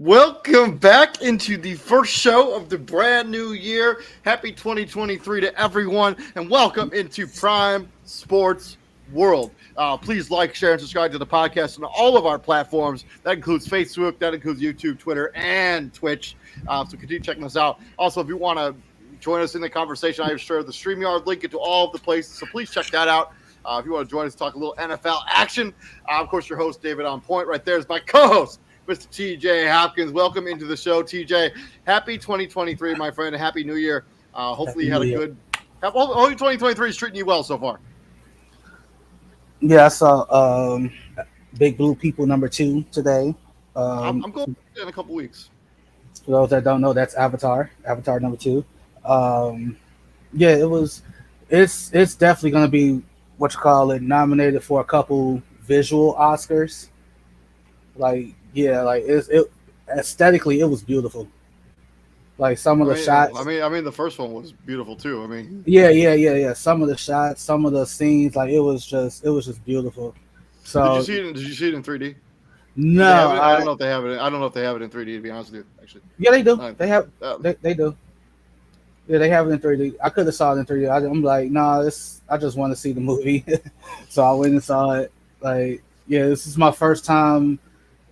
Welcome back into the first show of the brand new year. Happy 2023 to everyone, and welcome into Prime Sports World. Please like, share, and subscribe to the podcast on all of our platforms. That includes Facebook, that includes YouTube, Twitter, and Twitch. So continue checking us out. Also, if you want to join us in the conversation, I have shared the StreamYard link into all of the places, so please check that out. If you want to join us, talk a little NFL action. Of course, your host, David On Point. Right there is my co-host, Mr. TJ Hopkins. Welcome into the show, TJ. Happy 2023, my friend. Happy New Year. Hopefully you had a good – hopefully 2023 is treating you well so far. Yeah, I saw Big Blue People #2 today. I'm going in a couple weeks. For those that don't know, that's Avatar #2. Yeah, it's definitely going to be, nominated for a couple visual Oscars. Aesthetically, it was beautiful. Like some of the shots. I mean, the first one was beautiful too. Yeah. Some of the shots, some of the scenes, it was just beautiful. So did you see it in 3D? No, I don't know if they have it. I don't know if they have it in 3D. To be honest with you, actually. Yeah, they do. They do. Yeah, they have it in 3D. I could have saw it in 3D. I'm like, nah, I just want to see the movie. So I went and saw it. This is my first time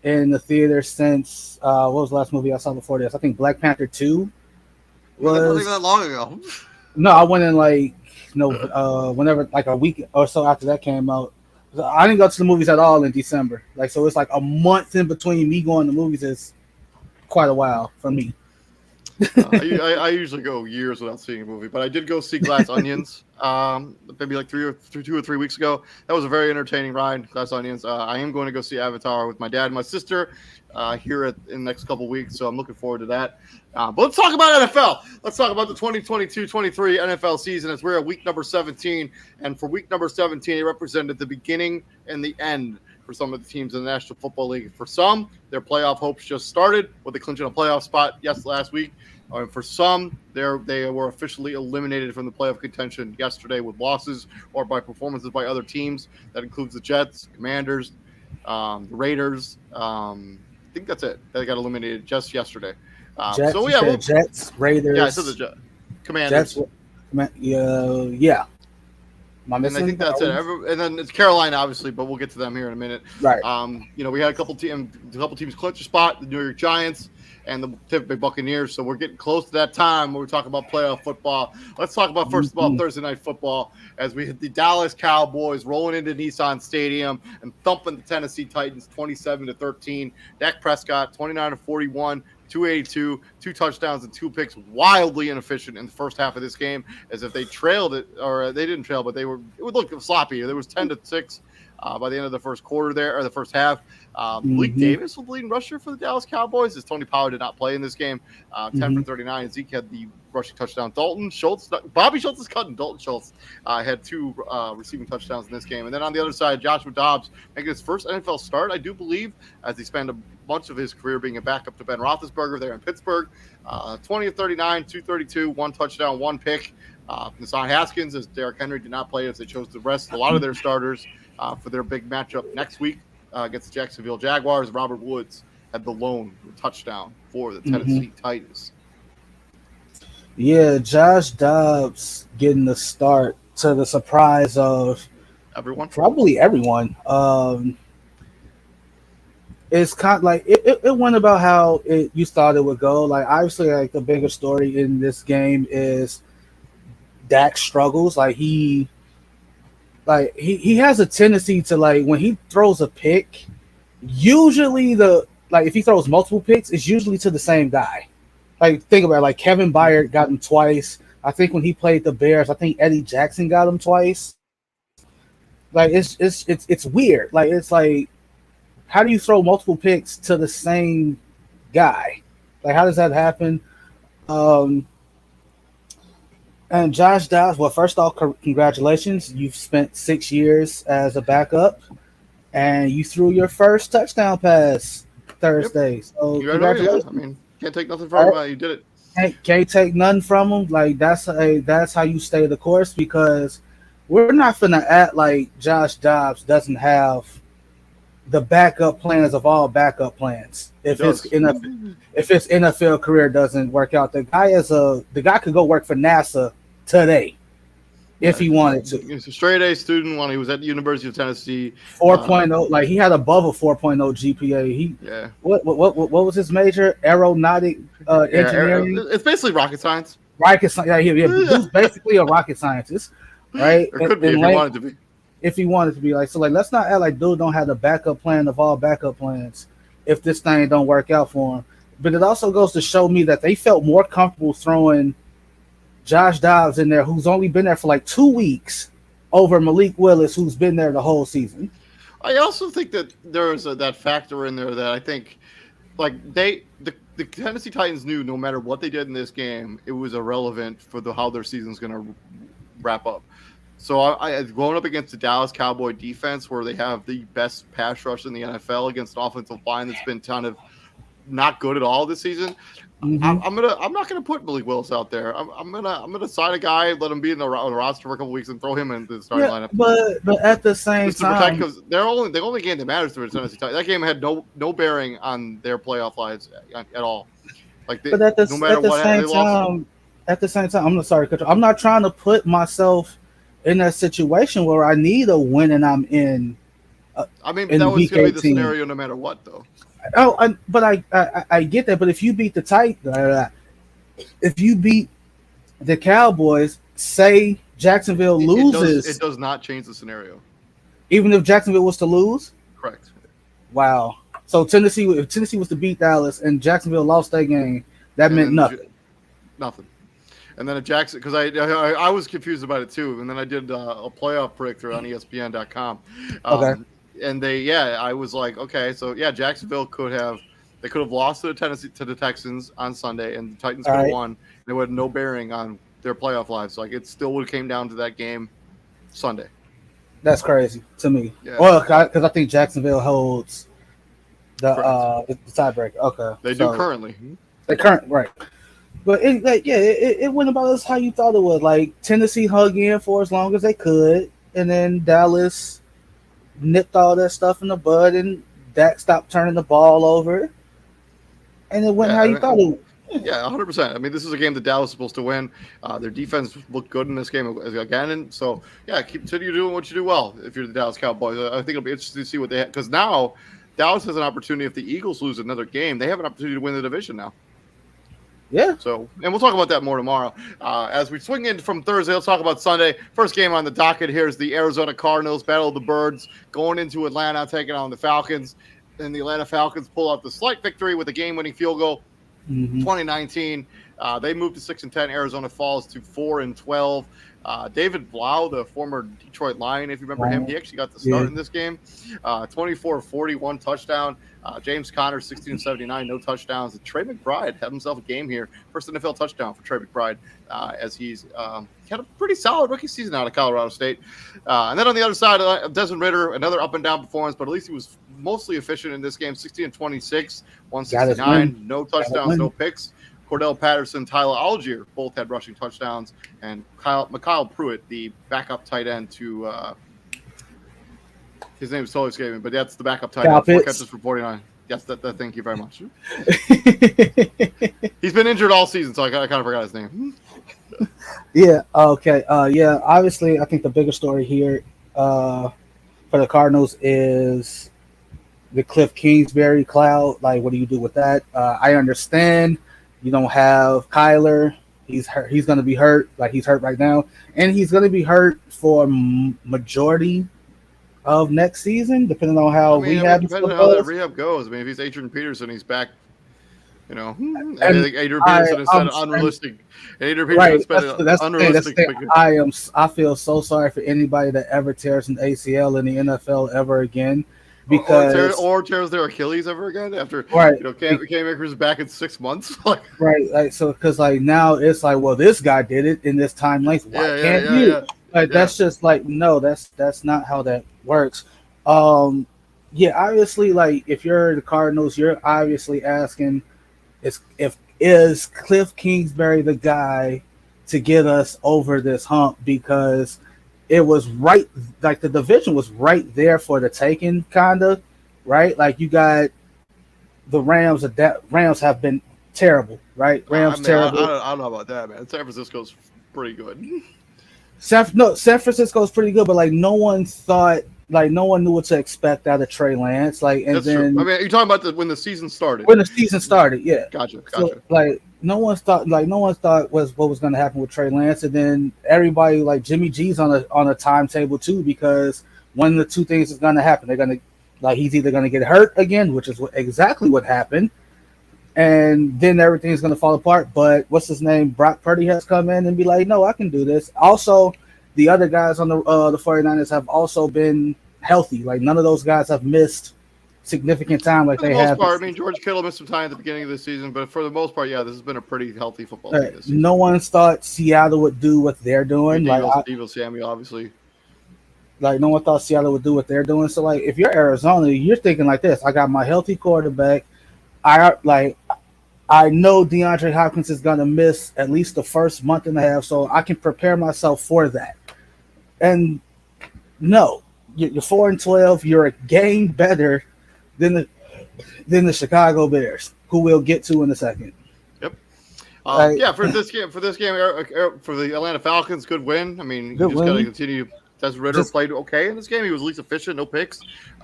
in the theater since what was the last movie I saw before this? I think Black Panther 2 was. That wasn't even that long ago. No, I went in whenever a week or so after that came out. I didn't go to the movies at all in December. So it's like a month in between me going to movies is quite a while for me. I usually go years without seeing a movie, but I did go see Glass Onions maybe like 2 or 3 weeks ago. That was a very entertaining ride, Glass Onions. I am going to go see Avatar with my dad and my sister here in the next couple weeks, so I'm looking forward to that. But let's talk about NFL. Let's talk about the 2022-23 NFL season as we're at week number 17, and for week number 17, it represented the beginning and the end for some of the teams in the National Football League. For some, their playoff hopes just started with the clinching a playoff spot last week. For some, they were officially eliminated from the playoff contention yesterday with losses or by performances by other teams. That includes the Jets, Commanders, the Raiders. I think that's it. They got eliminated just yesterday. Jets, Raiders. Yeah, I said the Jets. Commanders. Jets, yeah. And I think that's it. And then it's Carolina, obviously, but we'll get to them here in a minute. Right. We had a couple teams clinch a spot, the New York Giants and the Tampa Bay Buccaneers. So we're getting close to that time when we talk about playoff football. Let's talk about, first of all, Thursday Night Football as we hit the Dallas Cowboys rolling into Nissan Stadium and thumping the Tennessee Titans 27-13. Dak Prescott, 29-41. 282, 2 touchdowns and 2 picks, wildly inefficient in the first half of this game, as if they trailed it, or they didn't trail, but it would look sloppy. There was 10-6 by the end of the first quarter there, or the first half. Malik Davis was the leading rusher for the Dallas Cowboys, as Tony Pollard did not play in this game. 10 for 39. Zeke had the rushing touchdown. Bobby Schultz is cutting. Dalton Schultz had 2 receiving touchdowns in this game. And then on the other side, Joshua Dobbs making his first NFL start, I do believe, as he spent a bunch of his career being a backup to Ben Roethlisberger there in Pittsburgh. 20 of 39, 232, 1 touchdown, 1 pick. Nassan Haskins, as Derrick Henry did not play, as they chose to rest a lot of their starters for their big matchup next week against the Jacksonville Jaguars. Robert Woods had the lone touchdown for the Tennessee Titans. Yeah, Josh Dobbs getting the start to the surprise of everyone. Probably everyone. It's kind of it went about how you thought it would go. Obviously, the bigger story in this game is Dak struggles. He has a tendency to when he throws a pick, usually if he throws multiple picks, it's usually to the same guy. Think about it, Kevin Byard got him twice. I think when he played the Bears, I think Eddie Jackson got him twice. It's weird. How do you throw multiple picks to the same guy? How does that happen? And Josh Dobbs, well, first off, congratulations. You've spent 6 years as a backup, and you threw your first touchdown pass Thursday. Yep. So congratulations. Can't take nothing from him. You did it. Can't take nothing from him. That's how you stay the course, because we're not finna act like Josh Dobbs doesn't have the backup plans of all backup plans. If his NFL career doesn't work out, the guy could go work for NASA today if he wanted to. He's a straight A student when he was at the University of Tennessee. 4.0, like he had above a 4.0 GPA. What was his major? Aeronautic engineering. It's basically rocket science. Rocket science. Yeah, he's basically a rocket scientist, right? Or could be if he wanted to be. If he wanted to be let's not act like dude don't have the backup plan of all backup plans if this thing don't work out for him. But it also goes to show me that they felt more comfortable throwing Josh Dobbs in there, who's only been there for like 2 weeks, over Malik Willis, who's been there the whole season. I also think that there's that factor in there that I think, like the Tennessee Titans knew no matter what they did in this game, it was irrelevant for how their season's going to wrap up. So I going up against the Dallas Cowboy defense, where they have the best pass rush in the NFL against an offensive line that's been kind of not good at all this season. I'm not gonna put Malik Willis out there. I'm gonna sign a guy, let him be in the roster for a couple weeks, and throw him into the starting lineup. But at the same time, because the only game that matters to the Tennessee Titans. That game had no bearing on their playoff lives at all. Like, but at the same time, I'm not trying to put myself in that situation where I need a win and I'm in. That was going to be the scenario no matter what, though. But I get that. But if you beat if you beat the Cowboys, say Jacksonville loses, it does not change the scenario. Even if Jacksonville was to lose? Correct. Wow. So if Tennessee was to beat Dallas and Jacksonville lost that game, that meant nothing. Nothing. And then if Jackson, because I was confused about it too, and then I did a playoff predictor on ESPN.com. Okay. And I was like, okay, so yeah, Jacksonville could have lost to the Texans on Sunday, and the Titans could have won. They would have no bearing on their playoff lives. Like, it still would have came down to that game Sunday. That's crazy to me. Yeah. Well, because I think Jacksonville holds the tiebreaker. Okay. They do currently. Right. But it went about as how you thought it would. Like, Tennessee hung in for as long as they could, and then Dallas nipped all that stuff in the bud, and Dak stopped turning the ball over, and it went how you thought it would. Yeah, 100%. I mean, this is a game that Dallas is supposed to win. Their defense looked good in this game again, and so continue doing what you do well if you're the Dallas Cowboys. I think it'll be interesting to see what they have, because now Dallas has an opportunity. If the Eagles lose another game, they have an opportunity to win the division now. Yeah. So, and we'll talk about that more tomorrow. As we swing in from Thursday, let's talk about Sunday. First game on the docket here is the Arizona Cardinals, Battle of the Birds, going into Atlanta, taking on the Falcons. And the Atlanta Falcons pull out the slight victory with a game-winning field goal. 2019. They moved to 6-10. Arizona falls to 4-12. David Blau, the former Detroit Lion, if you remember him, he actually got the start in this game. 24-41 touchdown. James Conner, 16-79, no touchdowns. And Trey McBride had himself a game here. First NFL touchdown for Trey McBride, as he's had a pretty solid rookie season out of Colorado State. And then on the other side, Desmond Ridder, another up-and-down performance, but at least he was mostly efficient in this game. 16-26, 169, no touchdowns, no picks. Cordell Patterson, Tyler Algier both had rushing touchdowns, and Mikhail Pruitt, the backup tight end to his name is totally escaping me, but that's the backup tight end. 4 catches for 49. Yes, thank you very much. He's been injured all season, so I kind of forgot his name. Yeah. Okay. Obviously, I think the bigger story here for the Cardinals is the Cliff Kingsbury cloud. Like, what do you do with that? I understand you don't have Kyler. He's hurt. He's going to be hurt. Like, he's hurt right now, and he's going to be hurt for majority of next season, depending on how rehab. Depending on how that rehab goes. I mean, if he's Adrian Peterson, he's back. You know, I think Adrian Peterson has said unrealistic. Adrian Peterson has been unrealistic. I feel so sorry for anybody that ever tears an ACL in the NFL ever again, because or tears their Achilles ever again after Cam Akers is back in 6 months. So because now it's like, well, this guy did it in this time length. Why can't you? Yeah. That's just like, no, that's not how that works. Obviously, like, if you're the Cardinals, you're obviously asking, is Cliff Kingsbury the guy to get us over this hump, because it was right, like the division was right there for the taking, kind of. right? Like you got the Rams. Rams have been terrible, right? Rams terrible. I don't know about that, man. San Francisco's pretty good. San Francisco's pretty good, but like no one knew what to expect out of Trey Lance. Like, and That's then true. I mean, you're talking about when the season started. When the season started, yeah. Gotcha. So, like no one thought was what was going to happen with Trey Lance, and then everybody like Jimmy G's on a timetable too, because one of the two things is going to happen. They're going to he's either going to get hurt again, which is exactly what happened, and then everything's going to fall apart. But what's his name? Brock Purdy has come in and be like, no, I can do this. Also, the other guys on the 49ers have also been healthy. Like none of those guys have missed significant time like for the they most have. part, I mean, George Kittle missed some time at the beginning of the season, but for the most part, yeah, this has been a pretty healthy football team this season. No one thought Seattle would do what they're doing. Eagles, Samuel, obviously. Like no one thought Seattle would do what they're doing. So like if you're Arizona, you're thinking like this: I got my healthy quarterback. I know DeAndre Hopkins is gonna miss at least the first month and a half, so I can prepare myself for that. And no, you're 4-12. You're a game better than the Chicago Bears, who we'll get to in a second. Yep. For this game, for the Atlanta Falcons, good win. I mean, you just got to continue. Desmond Ridder played okay in this game. He was at least efficient, no picks.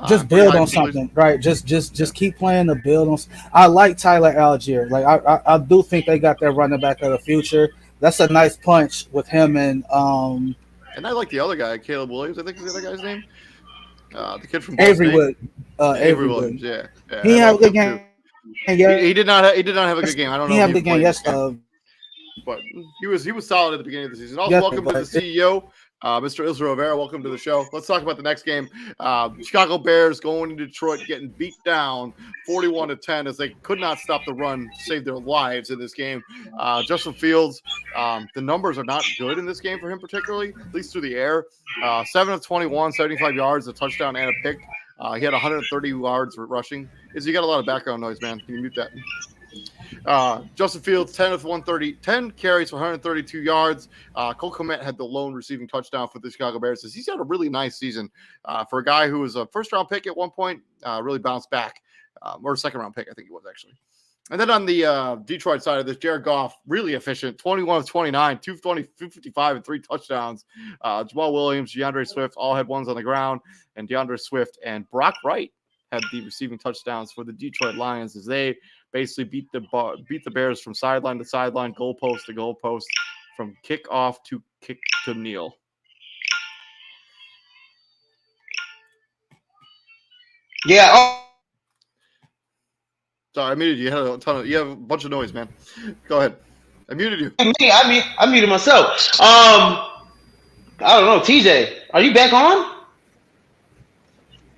Just build on something, right? Just keep playing to build on. I like Tyler Algier. Like I do think they got their running back of the future. That's a nice punch with him and I like the other guy, Caleb Williams. I think is the other guy's name. The kid from Avery Williams. Yeah. He had a good game. He did not have a good game. I don't know. He had a good game. Yes, but he was solid at the beginning of the season. Also, welcome to the CEO. Mr. Israel Rivera, welcome to the show. Let's talk about the next game. Chicago Bears going to Detroit, getting beat down 41-10 as they could not stop the run to save their lives in this game. Justin Fields, the numbers are not good in this game for him particularly, at least through the air. 7 of 21, 75 yards, a touchdown, and a pick. He had 130 yards rushing. You got a lot of background noise, man. Can you mute that? Justin Fields, 10 of 130, 10 carries for 132 yards. Cole Kmet had the lone receiving touchdown for the Chicago Bears. He's had a really nice season for a guy who was a first-round pick at one point, really bounced back, or a second-round pick, I think he was actually. And then on the Detroit side of this, Jared Goff, really efficient, 21 of 29, 255 and 3 touchdowns. Jamal Williams, DeAndre Swift all had ones on the ground, and DeAndre Swift and Brock Wright had the receiving touchdowns for the Detroit Lions as they basically beat the Bears from sideline to sideline, goalpost to goalpost, from kickoff to kick to kneel. Yeah. Sorry, I muted you. You have a bunch of noise, man. Go ahead. I muted you. I muted myself. I don't know. TJ, are you back on?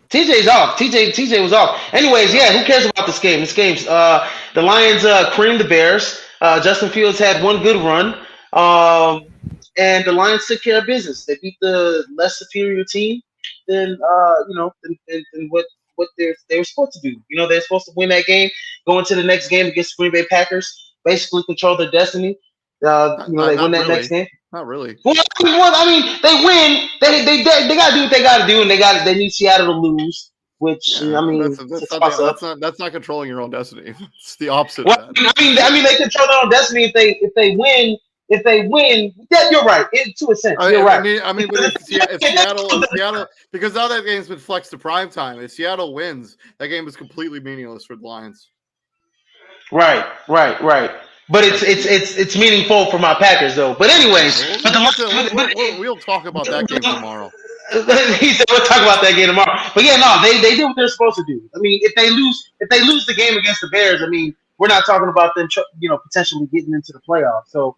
TJ's off. TJ was off. Anyways, yeah, who cares about this game? The Lions creamed the Bears. Justin Fields had one good run. And the Lions took care of business. They beat the less superior team than what they were supposed to do. They're supposed to win that game, go into the next game against the Green Bay Packers, basically control their destiny. They win that next game. Not really. Well, I mean, they win. They got to do what they got to do, and they need Seattle to lose. Which that's not controlling your own destiny. It's the opposite. Well, of that. I mean, they control their own destiny if they win. If they win, yeah, you're right. To a sense, you're right. But if Seattle, because now that game's been flexed to prime time. If Seattle wins, that game is completely meaningless for the Lions. Right. But it's meaningful for my Packers, though. But anyways, we'll talk about that game tomorrow. He said we'll talk about that game tomorrow. But yeah, no, they did what they're supposed to do. I mean, if they lose the game against the Bears, I mean, we're not talking about them, potentially getting into the playoffs. So,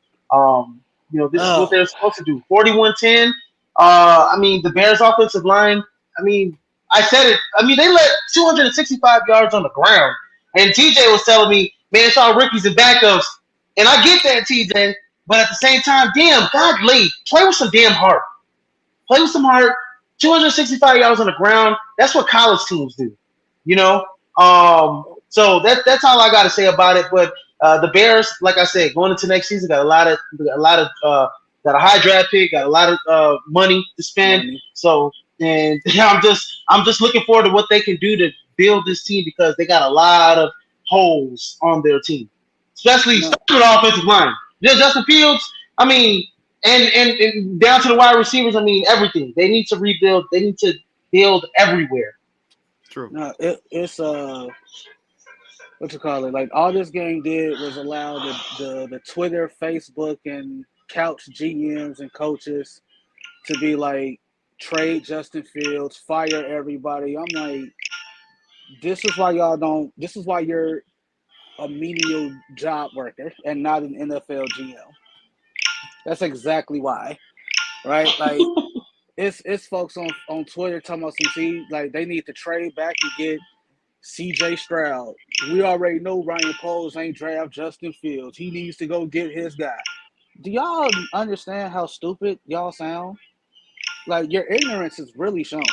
this is what they're supposed to do. 41-10. I mean, the Bears' offensive line. I mean, I said it. I mean, they let 265 yards on the ground, and TJ was telling me, man, it's all rookies and backups. And I get that, TJ, but at the same time, damn, God, play with some damn heart. Play with some heart. 265 yards on the ground. That's what college teams do, So that's all I got to say about it. But the Bears, like I said, going into next season, got a high draft pick, got a lot of money to spend. So And I'm just looking forward to what they can do to build this team because they got a lot of holes on their team, especially No, starting with offensive line. Justin Fields, I mean, and down to the wide receivers. I mean, everything. They need to rebuild. They need to build everywhere. True. no, it's what you call it? Like all this game did was allow the Twitter, Facebook, and couch GMs and coaches to be like trade Justin Fields, fire everybody. I'm like, this is why y'all don't. This is why you're a menial job worker and not an NFL GM. That's exactly why, right? Like it's folks on Twitter talking about some like they need to trade back and get CJ Stroud. We already know Ryan Poles ain't draft Justin Fields. He needs to go get his guy. Do y'all understand how stupid y'all sound? Like your ignorance is really shown.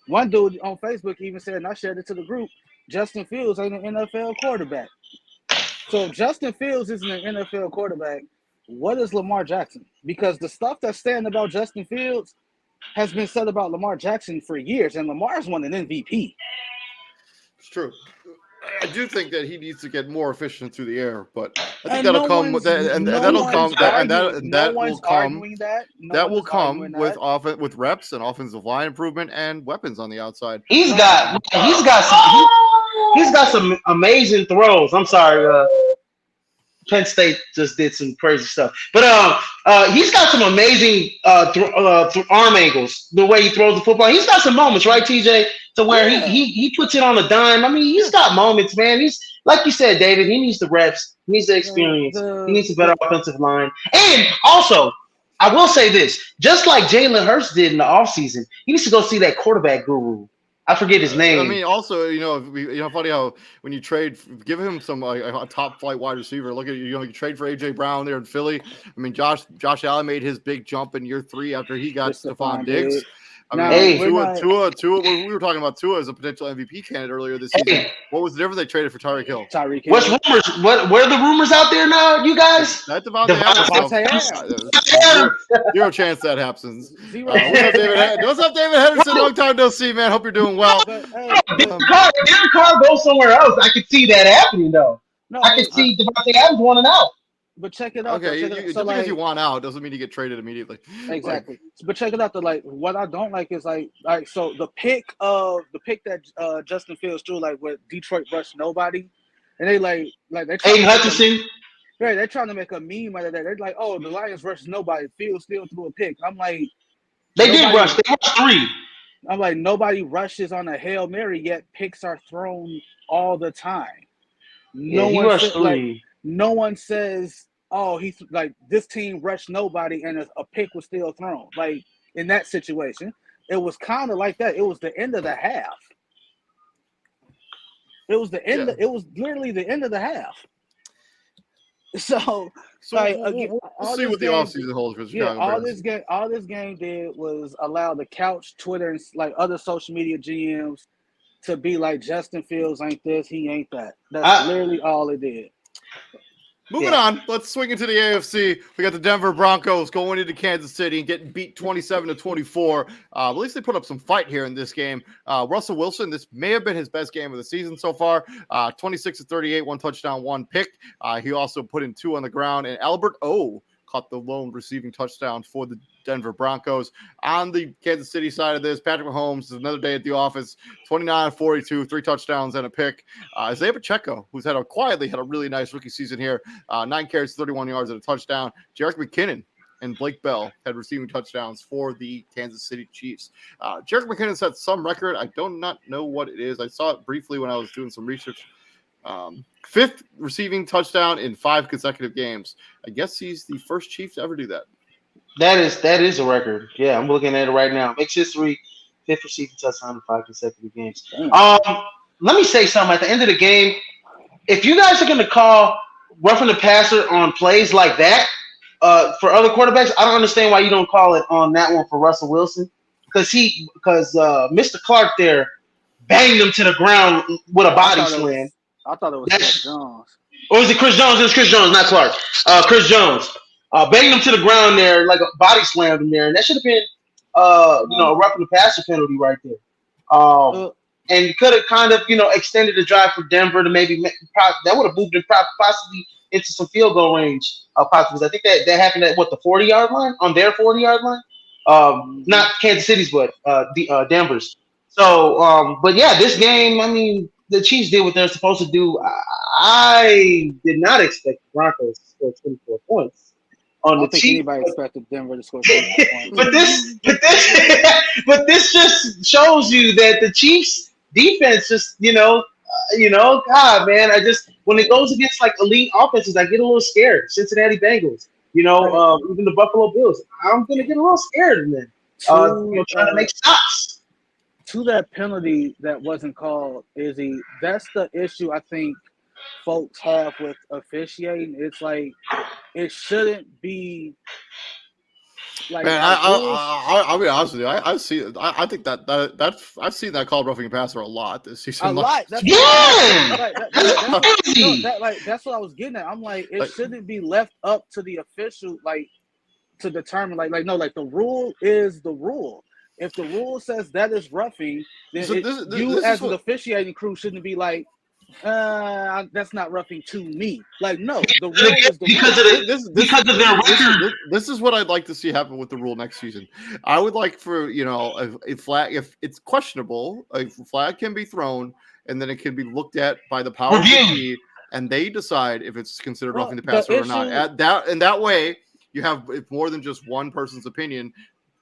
One dude on Facebook even said, and I shared it to the group, Justin Fields ain't an NFL quarterback. So if Justin Fields isn't an NFL quarterback, what is Lamar Jackson? Because the stuff that's saying about Justin Fields has been said about Lamar Jackson for years, and Lamar's won an MVP. It's true. I do think that he needs to get more efficient through the air, but I think And that'll no come one's- with that, and no that'll one's come, that, and that, arguing- and no that one's will come. arguing that. No That one will is come arguing with that. with reps and offensive line improvement and weapons on the outside. He's got some amazing throws. I'm sorry, Penn State just did some crazy stuff, but he's got some amazing arm angles. The way he throws the football, he's got some moments, right, TJ, to where Yeah. he puts it on a dime. I mean, he's got moments, man. He's like you said, David. He needs the reps. He needs the experience. He needs a better offensive line, and also. I will say this, just like Jalen Hurts did in the offseason, he needs to go see that quarterback guru. I forget his name. I mean, also, funny how when you trade, give him some a top flight wide receiver. Look at you trade for AJ Brown there in Philly. I mean, Josh Allen made his big jump in year 3 after he got Stephon Diggs. I mean, Tua. We were talking about Tua as a potential MVP candidate earlier this season. What was the difference? They traded for Tyreek Hill. What's rumors? Where are the rumors out there now, you guys? That's Devontae Adams. Zero chance that happens. What's up, David Henderson? Long time no see, man. Hope you're doing well. Derek Carr goes somewhere else. I could see that happening, though. I could see Devontae Adams wanting out. But check it out. Okay, just because you want out doesn't mean you get traded immediately. Exactly. But check it out. What I don't like is so the pick that Justin Fields threw, like with Detroit rushed nobody, and they Aiden Hutchinson. Right, they're trying to make a meme out of that. They're like, oh, the Lions rushed nobody. Fields still threw a pick. I'm like, they did rush. They rushed 3. I'm like, nobody rushes on a Hail Mary yet. Picks are thrown all the time. He rushed 3. No one says, oh, he's like this team rushed nobody and a pick was still thrown. Like in that situation, it was kind of like that. It was the end of the half. It was the end. It was literally the end of the half. So we'll see what the offseason holds for the Chicago Bears. All this game did was allow the couch, Twitter, and like other social media GMs to be like, Justin Fields ain't this, he ain't that. That's literally all it did. Moving on, let's swing into the AFC. We got the Denver Broncos going into Kansas City and getting beat 27-24. At least they put up some fight here in this game. Russell Wilson, this may have been his best game of the season so far. 26-38, 1 touchdown, 1 pick. He also put in 2 on the ground. And Albert O caught the lone receiving touchdown for the Denver Broncos. On the Kansas City side of this, Patrick Mahomes is another day at the office, 29-42, 3 touchdowns and a pick. Isaiah Pacheco, who's quietly had a really nice rookie season here, 9 carries, 31 yards and a touchdown. Jerick McKinnon and Blake Bell had receiving touchdowns for the Kansas City Chiefs. Jerick McKinnon set some record. I do not know what it is. I saw it briefly when I was doing some research. 5th receiving touchdown in 5 consecutive games. I guess he's the first Chief to ever do that. That is a record. Yeah, I'm looking at it right now. Makes history. 5th receiving touchdown in 5 consecutive games. Let me say something. At the end of the game, if you guys are going to call roughing the passer on plays like that for other quarterbacks, I don't understand why you don't call it on that one for Russell Wilson. Because Mr. Clark there banged him to the ground with a body slam. I thought it was Chris Jones. Or was it Chris Jones? It was Chris Jones, not Clark. Chris Jones. Banged him to the ground there, like a body slammed him there. And that should have been a roughing the passer penalty right there. And could have kind of, extended the drive for Denver to maybe that would have moved them possibly into some field goal range. Possibly, I think that happened at the 40-yard line, on their 40-yard line. Not Kansas City's, but Denver's. So, but yeah, this game, I mean, the Chiefs did what they're supposed to do. I did not expect the Broncos to score 24 points on the Chiefs. Anybody expected Denver to score 24 points. but this just shows you that the Chiefs defense just, God, man, when it goes against like elite offenses, I get a little scared. Cincinnati Bengals, even the Buffalo Bills, I'm gonna get a little scared in them. Trying to make stops. To that penalty that wasn't called, Izzy, that's the issue I think folks have with officiating. It's like it shouldn't be like. Man, I'll be honest with you. I think that's I've seen that called roughing the passer a lot this season. A lot. That's that's what I was getting at. I'm like, it shouldn't be left up to the official, like, to determine. Like the rule is the rule. If the rule says that is roughing, then you as an officiating crew shouldn't be like, that's not roughing to me. Like, no, the rule is the because of their record. This is what I'd like to see happen with the rule next season. I would like for a flag, if it's questionable, a flag can be thrown and then it can be looked at by the power review, and they decide if it's considered roughing the passer or not. That way, you have more than just one person's opinion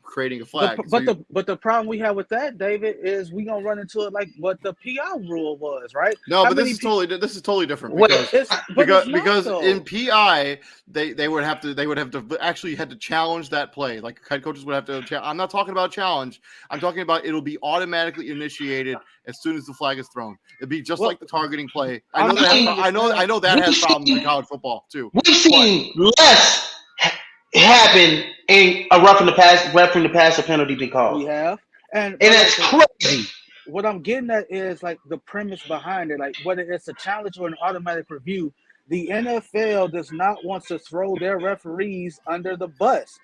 creating a flag. But the problem we have with that, David, is we gonna run into it like what the PI rule was, right? No, but this is totally different because in PI they would have to actually had to challenge that play. Like head coaches would have to. I'm not talking about challenge. I'm talking about it'll be automatically initiated as soon as the flag is thrown. It'd be just like the targeting play. I know that has problems in college football too. We've seen less happen in a roughing the passer penalty be called. We have, and that's crazy. What I'm getting at is like the premise behind it, like whether it's a challenge or an automatic review. The NFL does not want to throw their referees under the bus.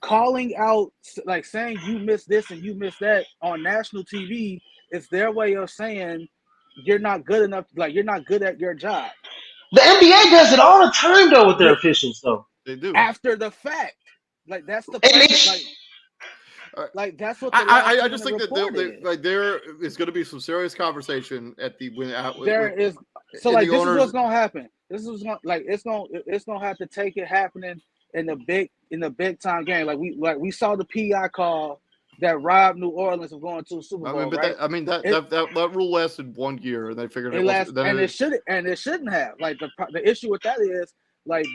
Calling out, like saying you missed this and you missed that on national TV is their way of saying you're not good enough. Like you're not good at your job. The NBA does it all the time though with their officials though. They do after the fact. Like that's the point. Like that's what I just think that there is going to be some serious conversation at the when there is. So like this is what's going to happen. This is it's going to have to take it happening in the big time game. Like we saw the PI call that robbed New Orleans of going to a Super Bowl. That rule lasted 1 year, and they figured it shouldn't have. Like the issue with that is like.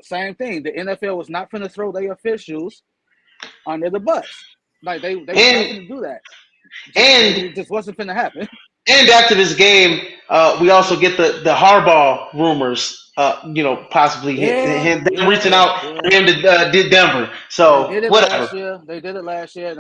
Same thing. The NFL was not going to throw their officials under the bus. Like they were not going to do that. It just wasn't going to happen. And after this game, we also get the Harbaugh rumors. Possibly him reaching out for him to Denver. So whatever. They did it last year,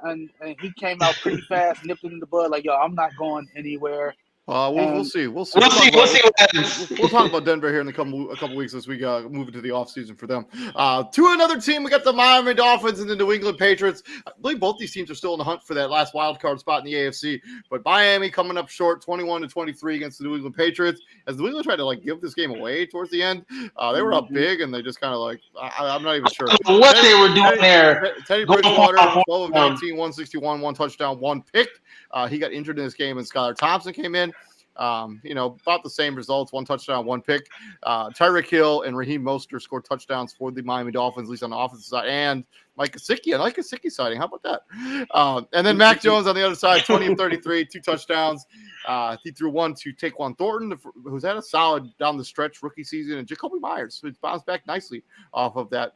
and he came out pretty fast, nipped it in the bud. Like, yo, I'm not going anywhere. We'll see. We'll see what happens. We'll talk about Denver here in a couple weeks as we move into the offseason for them. To another team, we got the Miami Dolphins and the New England Patriots. I believe both these teams are still in the hunt for that last wild card spot in the AFC. But Miami coming up short, 21-23 against the New England Patriots. As New England tried to give this game away towards the end, they were up big and they just kind of I'm not even sure what they were doing there. Teddy Bridgewater, 12 of 19, 161, 1 touchdown, 1 pick. He got injured in this game, and Skylar Thompson came in. About the same results, 1 touchdown, 1 pick. Tyreek Hill and Raheem Mostert scored touchdowns for the Miami Dolphins, at least on the offensive side, and Mike Gesicki. I like Gesicki sighting. How about that? And then Mac Jones on the other side, 20 of 33, 2 touchdowns. He threw 1 to Taquan Thornton, who's had a solid down the stretch rookie season, and Jacoby Myers, who's bounced back nicely off of that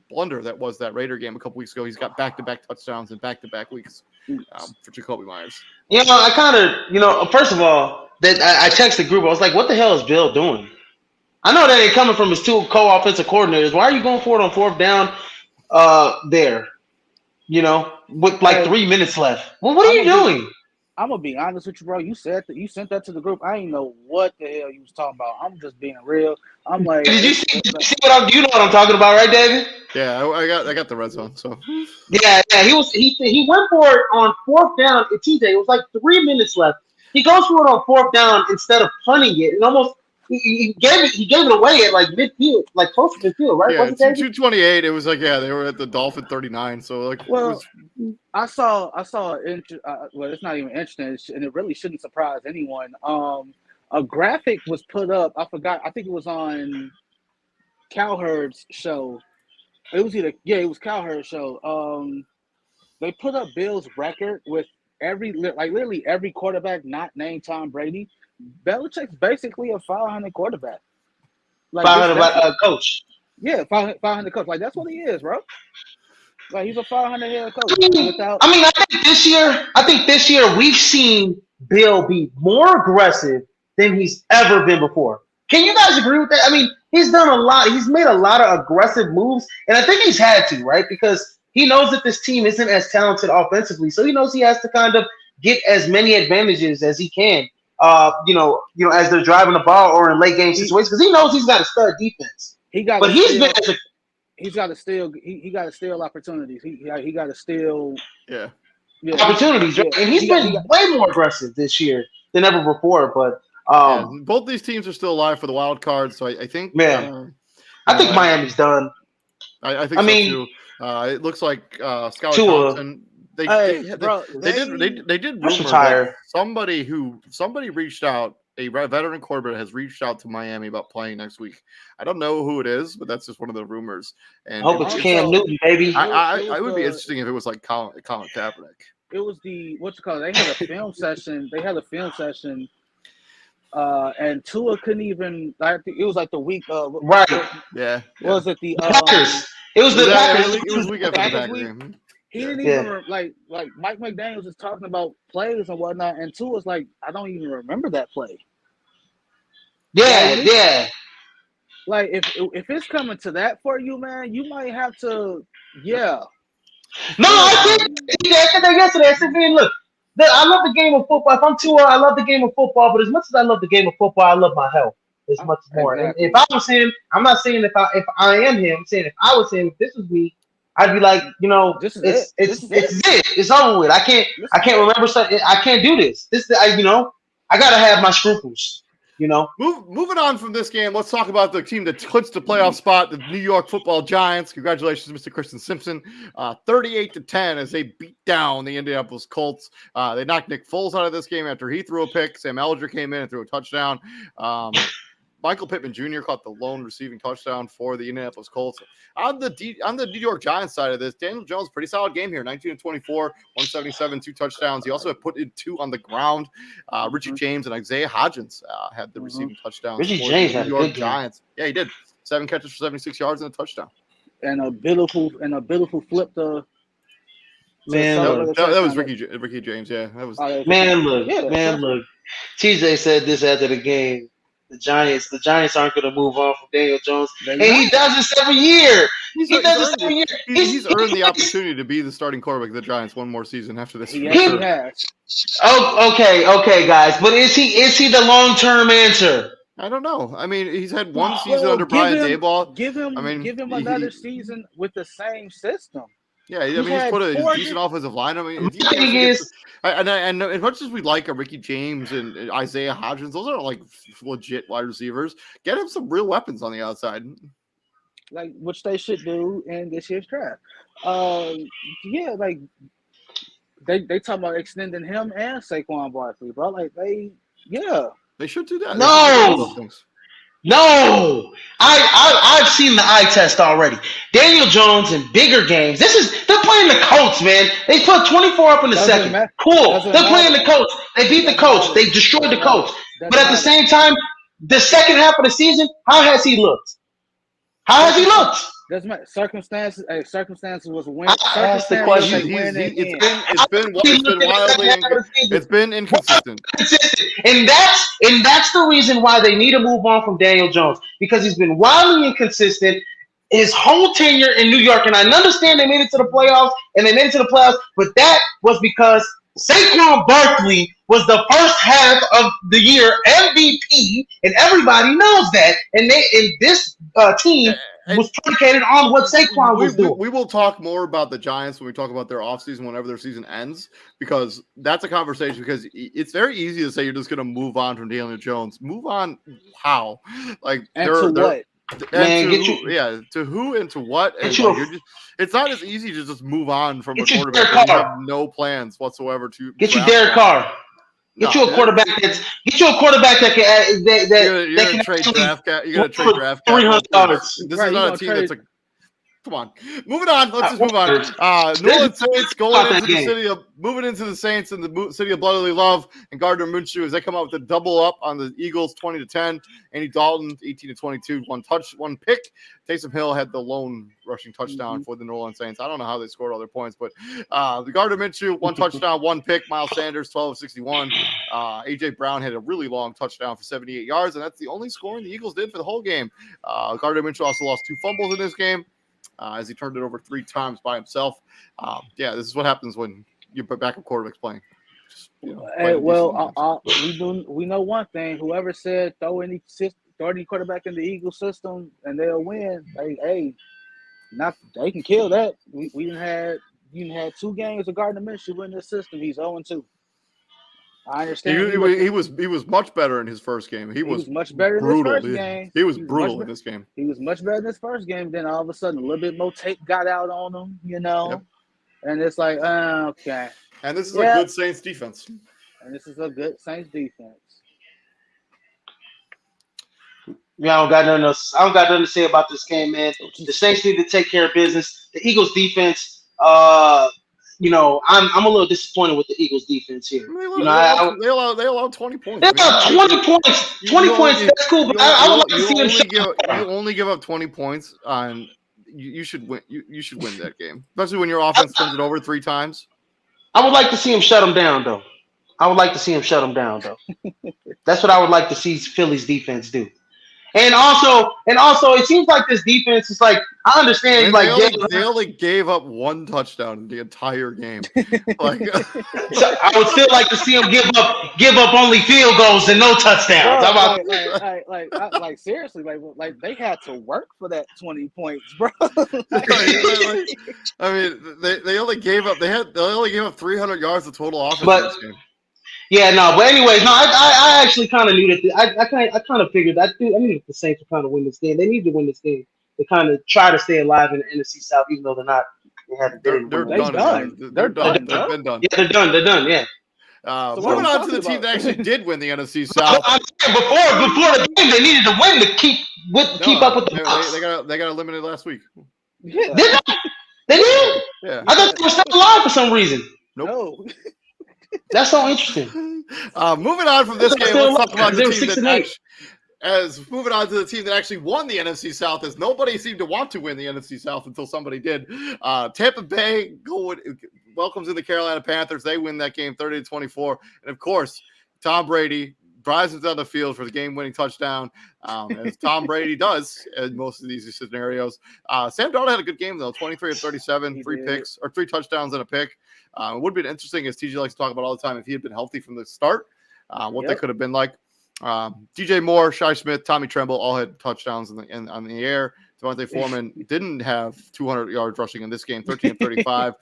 blunder that was that Raider game a couple weeks ago. He's got back-to-back touchdowns in back-to-back weeks for Jacoby Myers. I kind of, first of all, that I texted the group. I was like, what the hell is Bill doing? I know that ain't coming from his 2 co-offensive coordinators. Why are you going for it on 4th down there? With 3 minutes left. Well, what are you doing? I'm gonna be honest with you, bro. You said that you sent that to the group. I didn't know what the hell you was talking about. I'm just being real. I'm like, Did you see what you know what I'm talking about, right, David? Yeah, I got the red zone. So Yeah. He went for it on fourth down. TJ, it was like 3 minutes left. He goes for it on fourth down instead of punting it, and almost he gave it away at like midfield, like close to midfield, right? yeah, Was it, David? 228. It was like they were at the Dolphin 39. So like, well, I saw. Well, it's not even interesting, and it really shouldn't surprise anyone. A graphic was put up. I forgot. I think it was on Cowherd's show. It was Cowherd's show. They put up Bill's record with literally every quarterback not named Tom Brady. Belichick's basically a 500 quarterback. Like 500 coach. Yeah, 500 coach. Like that's what he is, bro. Like he's a 500 head coach. I think this year we've seen Bill be more aggressive than he's ever been before. Can you guys agree with that? I mean, he's done a lot. He's made a lot of aggressive moves, and I think he's had to, right? Because he knows that this team isn't as talented offensively, so he knows he has to kind of get as many advantages as he can. As they're driving the ball or in late game situations, because he knows he's got to start defense. He got to steal opportunities. He got to steal opportunities, right? And he's been way more aggressive this year than ever before. But both these teams are still alive for the wild card, so I think I think Miami's done. I think too. It looks like Skylar Thompson. They did rumor that somebody reached out. A veteran quarterback has reached out to Miami about playing next week. I don't know who it is, but that's just one of the rumors. And I hope it's Cam Newton, baby. I would be interesting if it was like Colin Kaepernick. It was They had a film session. And Tua couldn't even. It was like the week. Right. Yeah. Was it the Packers? It was the Packers. It was week after the Packers. He didn't even like Mike McDaniels is talking about plays and whatnot, and Tua's like, I don't even remember that play. Yeah. Like if it's coming to that for you, man, you might have to. Yeah. No, I said that yesterday. I said, man, look, I love the game of football. If I'm Tua, I love the game of football. But as much as I love the game of football, I love my health as much more. Exactly. And if I was him, I'm not saying if I am him. I'm saying if I was him, if this was me, I'd be like, it's it. It's over with. I can't remember something. I can't do this. I gotta have my scruples. Moving on from this game, let's talk about the team that clinched the playoff spot, the New York Football Giants. Congratulations, Mr. Christian Simpson. 38-10 as they beat down the Indianapolis Colts. They knocked Nick Foles out of this game after he threw a pick. Sam Ellinger came in and threw a touchdown. Michael Pittman Jr. caught the lone receiving touchdown for the Indianapolis Colts. On the New York Giants side of this, Daniel Jones, pretty solid game here. 19-24, 177, 2 touchdowns. He also had put in 2 on the ground. Richie James and Isaiah Hodgins had the receiving touchdowns. Richie James had the New York Giants. Yeah, he did. 7 catches for 76 yards and a touchdown. And a beautiful flip to. That was Ricky James. Yeah, that was. Look. TJ said this after the game. The Giants aren't going to move on from Daniel Jones, and he does this every year. He's earned the opportunity to be the starting quarterback of the Giants one more season after this. He has. Okay, guys, but is he the long-term answer? I don't know. I mean, he's had one season under Brian Daboll. Give him another season with the same system. Yeah, he's put a decent offensive line. I mean, and as much as we like a Ricky James and Isaiah Hodgins, those are like legit wide receivers. Get him some real weapons on the outside, like which they should do in this year's draft. Like they talk about extending him and Saquon Barkley, bro. Like they should do that. No, I've seen the eye test already. Daniel Jones in bigger games. They're playing the Colts, man. They put 24 up in the second. Cool. They're playing the Colts. They beat the Colts. They destroyed the Colts. But at the same time, the second half of the season, how has he looked? Doesn't matter. Circumstances was win. That's the question. It's been inconsistent. And that's the reason why they need to move on from Daniel Jones, because he's been wildly inconsistent. his whole tenure in New York, and I understand they made it to the playoffs, but that was because Saquon Barkley was the first half of the year MVP, and everybody knows that. And this team was predicated on what Saquon was doing. We will talk more about the Giants when we talk about their offseason whenever their season ends, because that's a conversation. Because it's very easy to say you're just going to move on from Daniel Jones. Move on how? Like, what? Man, to who and to what? And it's not as easy to just move on from a quarterback. You have no plans whatsoever to get you Derek Carr. Get you a quarterback that can you're gonna trade draft cap. You're gonna trade draft cap. 300 yards. This is not a team that's like. Come on, moving on. Let's just move on. New Orleans Saints moving into the Saints in the city of brotherly love, and Gardner Minshew as they come out with a double up on the Eagles, 20-10. Andy Dalton, 18-22, one pick. Taysom Hill had the lone rushing touchdown for the New Orleans Saints. I don't know how they scored all their points, but the Gardner Minshew, one touchdown, one pick. Miles Sanders, 12-61. AJ Brown had a really long touchdown for 78 yards, and that's the only scoring the Eagles did for the whole game. Gardner Minshew also lost 2 fumbles in this game. As he turned it over 3 times by himself. This is what happens when your backup quarterback's playing. We know one thing. Whoever said throw any quarterback in the Eagle system and they'll win, they can kill that. We had 2 games of Gardner Minshew in this system. He's 0-2. I understand. He was much better in his first game. He was much better in his first game. He was brutal in this game. He was much better in his first game. Then all of a sudden, a little bit more tape got out on him, Yep. And it's like, okay. And this is a good Saints defense. Yeah, I don't got nothing to say about this game, man. The Saints need to take care of business. The Eagles defense, I'm a little disappointed with the Eagles defense here. They allowed 20 points. They allowed 20 points. 20 points, that's cool, but I would like to see them you only give up 20 points on you should win. You should win that game, especially when your offense turns it over 3 times. I would like to see him shut them down, though. That's what I would like to see Philly's defense do. And also, it seems like this defense is like, I understand. They only gave up 1 touchdown in the entire game. So I would still like to see them give up only field goals and no touchdowns. Bro, seriously, they had to work for that 20 points, bro. I mean, they only gave up 300 yards of total offense in this game. Yeah, no, but anyways, I actually kind of knew that. I kind of figured I knew that the Saints would kind of win this game. They need to win this game to kind of try to stay alive in the NFC South, even though they're not. They're done. They're done. They've been done. Yeah, they're done. They're done. Yeah. Moving on to the team that actually did win the NFC South. I'm saying before the game, they needed to win to keep up with the Bucs. They got eliminated last week. Yeah. Did they? They did? Yeah. I thought they were still alive for some reason. Nope. No. That's so interesting. Moving on from this game, let's talk about the team that actually won the NFC South, as nobody seemed to want to win the NFC South until somebody did. Tampa Bay welcomes in the Carolina Panthers. They win that game 30-24. And of course, Tom Brady drives down the field for the game-winning touchdown, as Tom Brady does in most of these scenarios. Sam Darnold had a good game, though, 23 of 37, 3 touchdowns and a pick. It would have been interesting, as TJ likes to talk about all the time, if he had been healthy from the start, what they could have been like. DJ Moore, Shi Smith, Tommy Tremble all had touchdowns on the air. Devontae Foreman didn't have 200 yards rushing in this game, 13 of 35.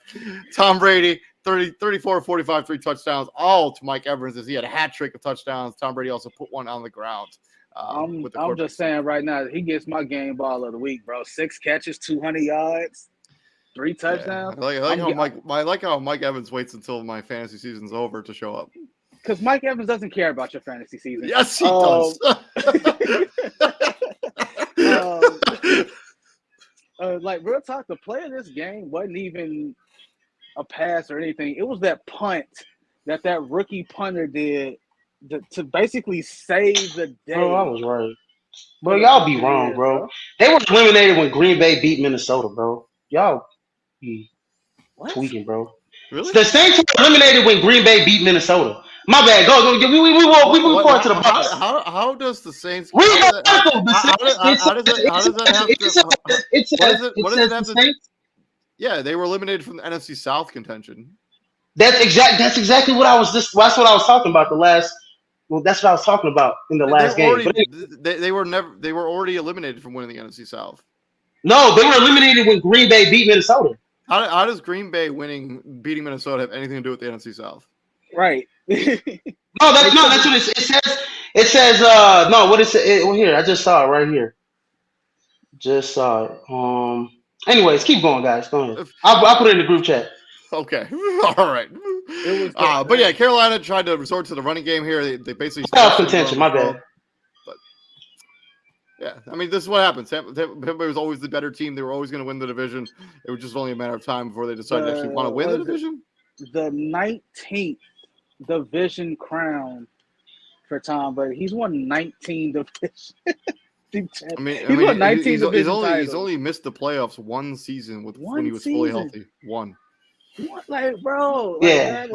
Tom Brady, 34 45, 3 touchdowns, all to Mike Evans, as he had a hat trick of touchdowns. Tom Brady also put one on the ground. I'm just saying right now, he gets my game ball of the week, bro. 6 catches, 200 yards. 3 touchdowns. Yeah. I like how Mike Evans waits until my fantasy season's over to show up. Because Mike Evans doesn't care about your fantasy season. Yes, he does. Real talk, the play of this game wasn't even a pass or anything. It was that punt that rookie punter did to basically save the day. Oh, I was right. Bro, y'all be wrong, bro. They were eliminated when Green Bay beat Minnesota, bro. Y'all be tweaking, bro. Really? The Saints were eliminated when Green Bay beat Minnesota. My bad. Go. We move forward to the Bucks. How does the Saints? We How got does that have to? What does it have the to? Saints. Yeah, they were eliminated from the NFC South contention. That's exactly what I was just. That's what I was talking about the last. Well, that's what I was talking about in the last game. They were already eliminated from winning the NFC South. No, they were eliminated when Green Bay beat Minnesota. How does Green Bay beating Minnesota have anything to do with the NFC South? Right. That's what it says. It says no. What is it? Well, here I just saw it right here. Just saw it. Anyways, keep going, guys. Go ahead. I'll put it in the group chat. Okay. All right. But yeah, Carolina tried to resort to the running game here. They basically contention. My bad. But yeah, I mean, this is what happens. Tampa Bay was always the better team. They were always going to win the division. It was just only a matter of time before they decided to actually want to win the division. The 19th division crown for Tom Brady. He's won 19 divisions. He's only missed the playoffs one season when he was fully healthy. One. Like, bro. Yeah.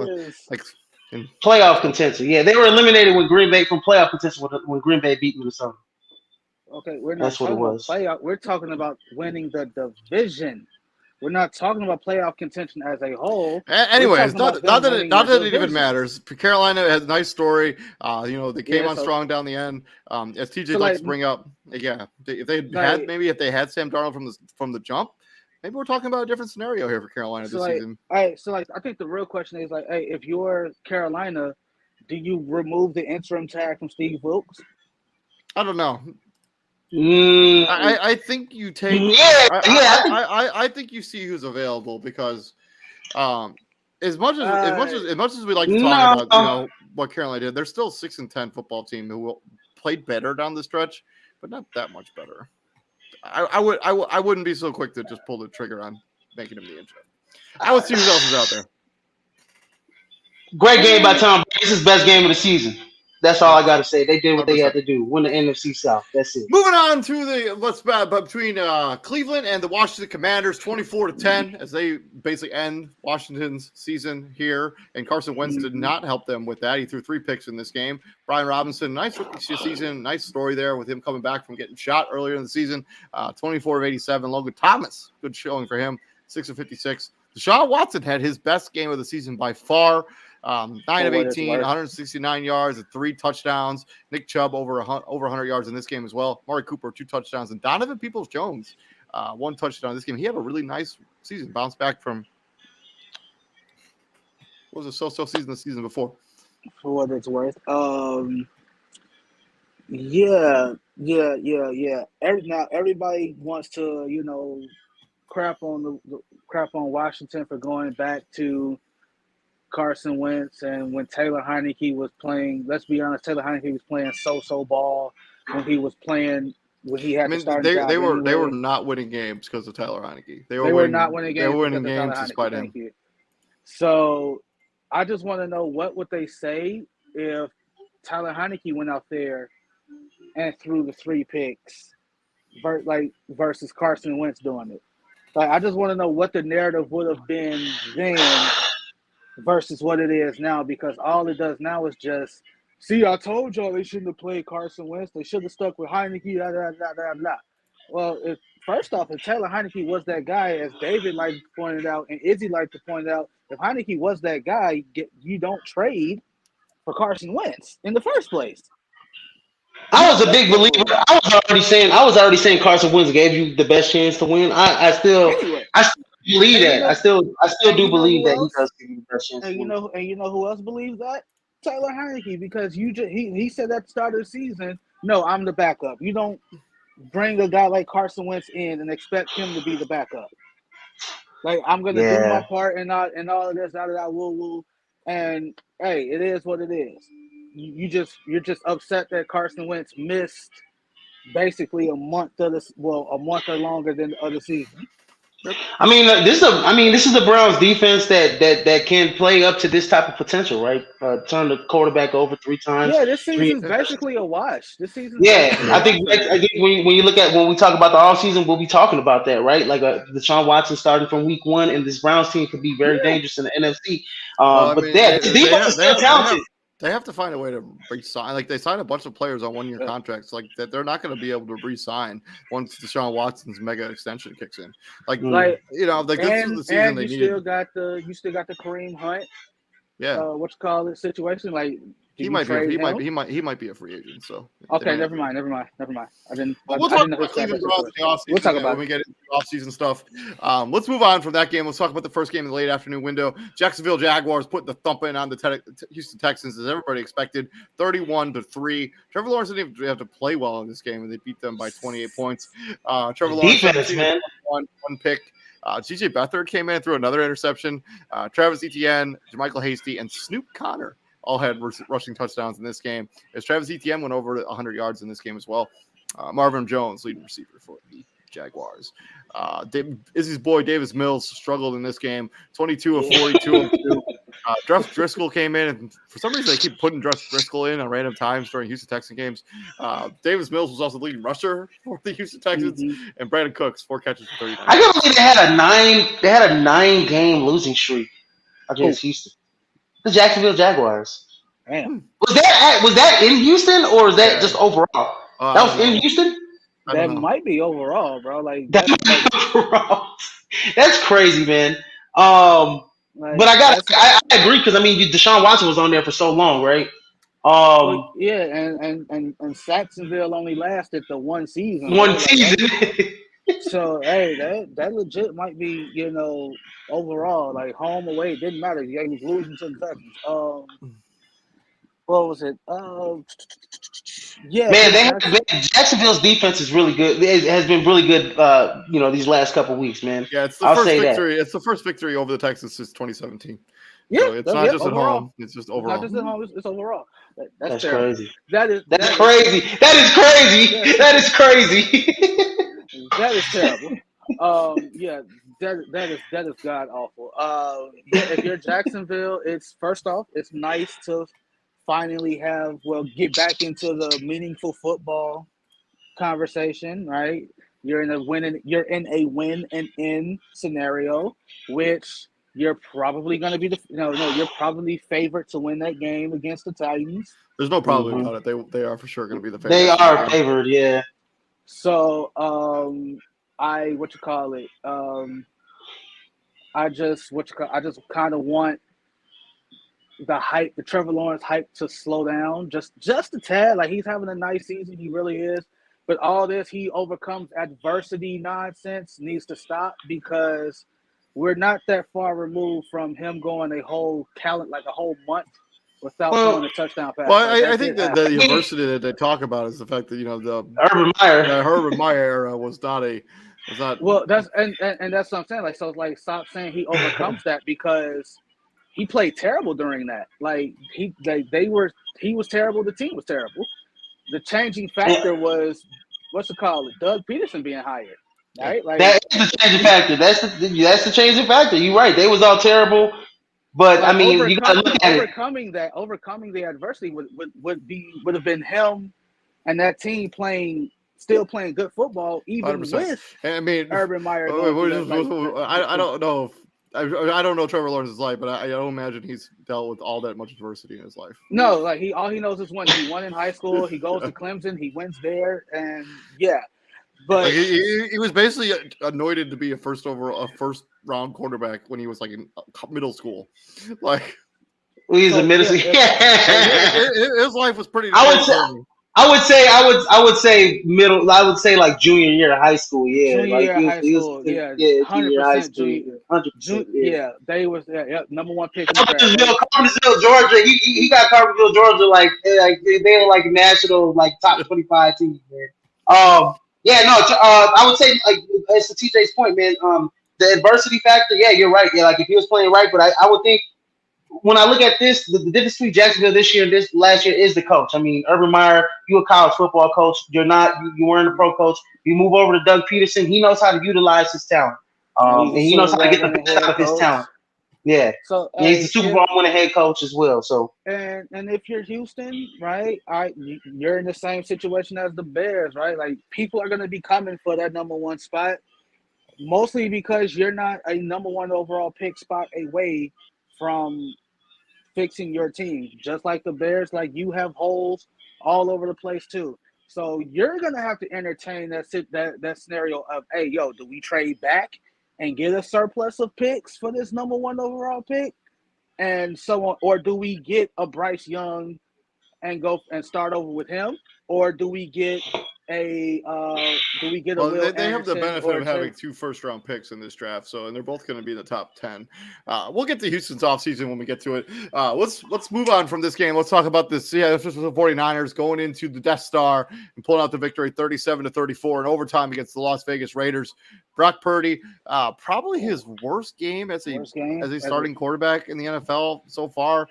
Playoff contention. Yeah, they were eliminated with Green Bay from playoff contention when Green Bay beat Minnesota. Okay, we're not talking about playoff. We're talking about winning the division. We're not talking about playoff contention as a whole. Anyways, not that it even matters. Carolina has a nice story. They came on strong down the end. As TJ likes to bring up, if they had Sam Darnold from the jump, maybe we're talking about a different scenario here for Carolina this season. I think the real question is if you're Carolina, do you remove the interim tag from Steve Wilkes? I don't know. I think you take. I think you see who's available because, as much as we like to talk about what Carolina did, they're still 6-10 football team who played better down the stretch, but not that much better. I wouldn't be so quick to just pull the trigger on making him the interim. I would see who else is out there. Great game by Tom Brady. This is best game of the season. That's all I got to say. They did what 100%. They had to do. Win the NFC South. That's it. Moving on to between Cleveland and the Washington Commanders, 24-10, as they basically end Washington's season here. And Carson Wentz did not help them with that. He threw 3 picks in this game. Brian Robinson, nice rookie season. Nice story there with him coming back from getting shot earlier in the season. 24 of 87. Logan Thomas, good showing for him. 6 of 56. Deshaun Watson had his best game of the season by far. 9 of 18, 169 yards, and 3 touchdowns. Nick Chubb over 100 yards in this game as well. Amari Cooper, 2 touchdowns. And Donovan Peoples-Jones, 1 touchdown in this game. He had a really nice season. Bounced back from what was a so-so season the season before. For what it's worth. Yeah. Now everybody wants to, crap on Washington for going back to Carson Wentz, and when Taylor Heineke was playing, let's be honest, Taylor Heineke was playing so ball when he had to start. They were not winning games because of Taylor Heineke. They were not winning games. They were winning games despite him. So I just want to know what would they say if Taylor Heineke went out there and threw the 3 picks, versus Carson Wentz doing it. I just want to know what the narrative would have been then versus what it is now, because all it does now is just, see, I told y'all they shouldn't have played Carson Wentz. They should have stuck with Heineke, blah. Well, first off, if Taylor Heineke was that guy, as David pointed out and Izzy liked to point out, if Heineke was that guy, you don't trade for Carson Wentz in the first place. I was a big believer. I was already saying Carson Wentz gave you the best chance to win. I still believe that. I still do believe that he does give you the best chance to win. And you know who else believes that? Taylor Heineke, because he said at the start of the season, no, I'm the backup. You don't bring a guy like Carson Wentz in and expect him to be the backup. I'm gonna do my part and all of this, woo. And hey, it is what it is. You're just upset that Carson Wentz missed basically a month or longer than the other season. This is the Browns defense that can play up to this type of potential, right? Turn the quarterback over 3 times. Yeah, this season's basically a wash. I think when we talk about the offseason, we'll be talking about that, right? Deshaun Watson starting from week 1, and this Browns team could be very dangerous in the NFC. But the defense is still talented. They have to find a way to re-sign. Like they signed a bunch of players on 1-year contracts. Like that, they're not going to be able to re-sign once Deshaun Watson's mega extension kicks in. Like you know, like this is the season they needed. You still got the Kareem Hunt. Yeah. What you call it situation? Like he might be a free agent. So okay, never mind. I didn't. We'll talk about Cleveland Browns in the offseason. We'll talk about when we get into offseason stuff. Let's move on from that game. Let's talk about the first game in the late afternoon window. Jacksonville Jaguars putting the thumping on the Houston Texans as everybody expected, 31-3. Trevor Lawrence didn't even have to play well in this game, and they beat them by 28 points. Trevor Lawrence man. one pick. CJ Beathard came in, threw another interception. Travis Etienne, JaMychal Hasty, and Snoop Connor all had rushing touchdowns in this game. As Travis Etienne went over 100 yards in this game as well. Marvin Jones, leading receiver for the Jaguars. Izzy's boy Davis Mills struggled in this game, 22 of 42. Drew Driscoll came in, and for some reason they keep putting Drew Driscoll in on random times during Houston Texans games. Davis Mills was also the leading rusher for the Houston Texans, and Brandon Cooks 4 catches for 39. I can't believe they had a 9-game losing streak against Houston. The Jacksonville Jaguars. Damn. Was that in Houston or was that just overall? That was in Houston? That might be overall, bro. Like that's crazy, man. But I agree because I mean Deshaun Watson was on there for so long, right? And Saxonville only lasted the one season. So hey, that legit might be, you know, overall, like home away, it didn't matter. He was losing to the Texans. What was it? Man, Jacksonville's defense is really good. It has been really good, you know, these last couple of weeks, man. Yeah, it's the first victory. It's the first victory over the Texans since 2017. Yeah, so it's not just overall. at home. It's just overall. Not just at home. It's overall. That's crazy. That's crazy. That is crazy. Yeah. That is crazy. That is terrible. That is god awful. If you're Jacksonville, it's first off, it's nice to finally get back into the meaningful football conversation, right? You're in a win and in scenario, which you're probably going to be you're probably favored to win that game against the Titans. There's no problem about it. They are for sure going to be the favorite. They are favored, yeah. So, I just kind of want the Trevor Lawrence hype to slow down just a tad. Like, he's having a nice season, he really is. But all this he overcomes adversity nonsense needs to stop, because we're not that far removed from him going a whole month without throwing a touchdown pass. Well, I think that the adversity that they talk about is the fact that, you know, the Urban Meyer era was not. Well, that's and that's what I'm saying. Like, so like, stop saying he overcomes that, because he played terrible during that. Like, he was terrible. The team was terrible. The changing factor was Doug Peterson being hired. Right? Like, that is the changing factor. That's the changing factor. You're right. They was all terrible, but I mean, you got to look at overcoming the adversity would have been him and that team still playing good football, even 100%. with Urban Meyer. I don't know. I don't know Trevor Lawrence's life, but I don't imagine he's dealt with all that much adversity in his life. No, like all he knows is one. He won in high school. He goes to Clemson. He wins there, and yeah. But like he was basically anointed to be a first round quarterback when he was like in middle school. Like, he's a middle school. His life was pretty. I would say middle. I would say like junior year of high school. Yeah, junior year of high school. Yeah, 100%. 100%. Yeah, they was number one pick. Carpentersville, Georgia. He got Carpentersville, Georgia. Like they were like national, like top 25 teams, man. Yeah, no. I would say, like, as to TJ's point, man. The adversity factor. Yeah, you're right. Yeah, like if he was playing right, but I would think, when I look at this, the difference between Jacksonville this year and this last year is the coach. I mean, Urban Meyer, you a college football coach. You weren't a pro coach. You move over to Doug Peterson. He knows how to utilize his talent. And he knows how to get the best out of his talent. Yeah. So he's a Super Bowl winning head coach as well. So and if you're Houston, right, you're in the same situation as the Bears, right? Like, people are going to be coming for that number one spot, mostly because you're not a number one overall pick spot away from fixing your team, just like the Bears. Like you have holes all over the place too. So you're gonna have to entertain that scenario of, hey, yo, do we trade back and get a surplus of picks for this number 1 overall pick, and so on, or do we get a Bryce Young and go and start over with him, or do we get a Well, Will they have the Anderson benefit or of having 2 first-round picks in this draft, so and they're both going to be in the top 10. We'll get to Houston's offseason when we get to it. Let's move on from this game. Let's talk about this. Yeah, this was the 49ers going into the Death Star and pulling out the victory 37-34 in overtime against the Las Vegas Raiders. Brock Purdy, probably his worst game as a starting quarterback in the NFL so far.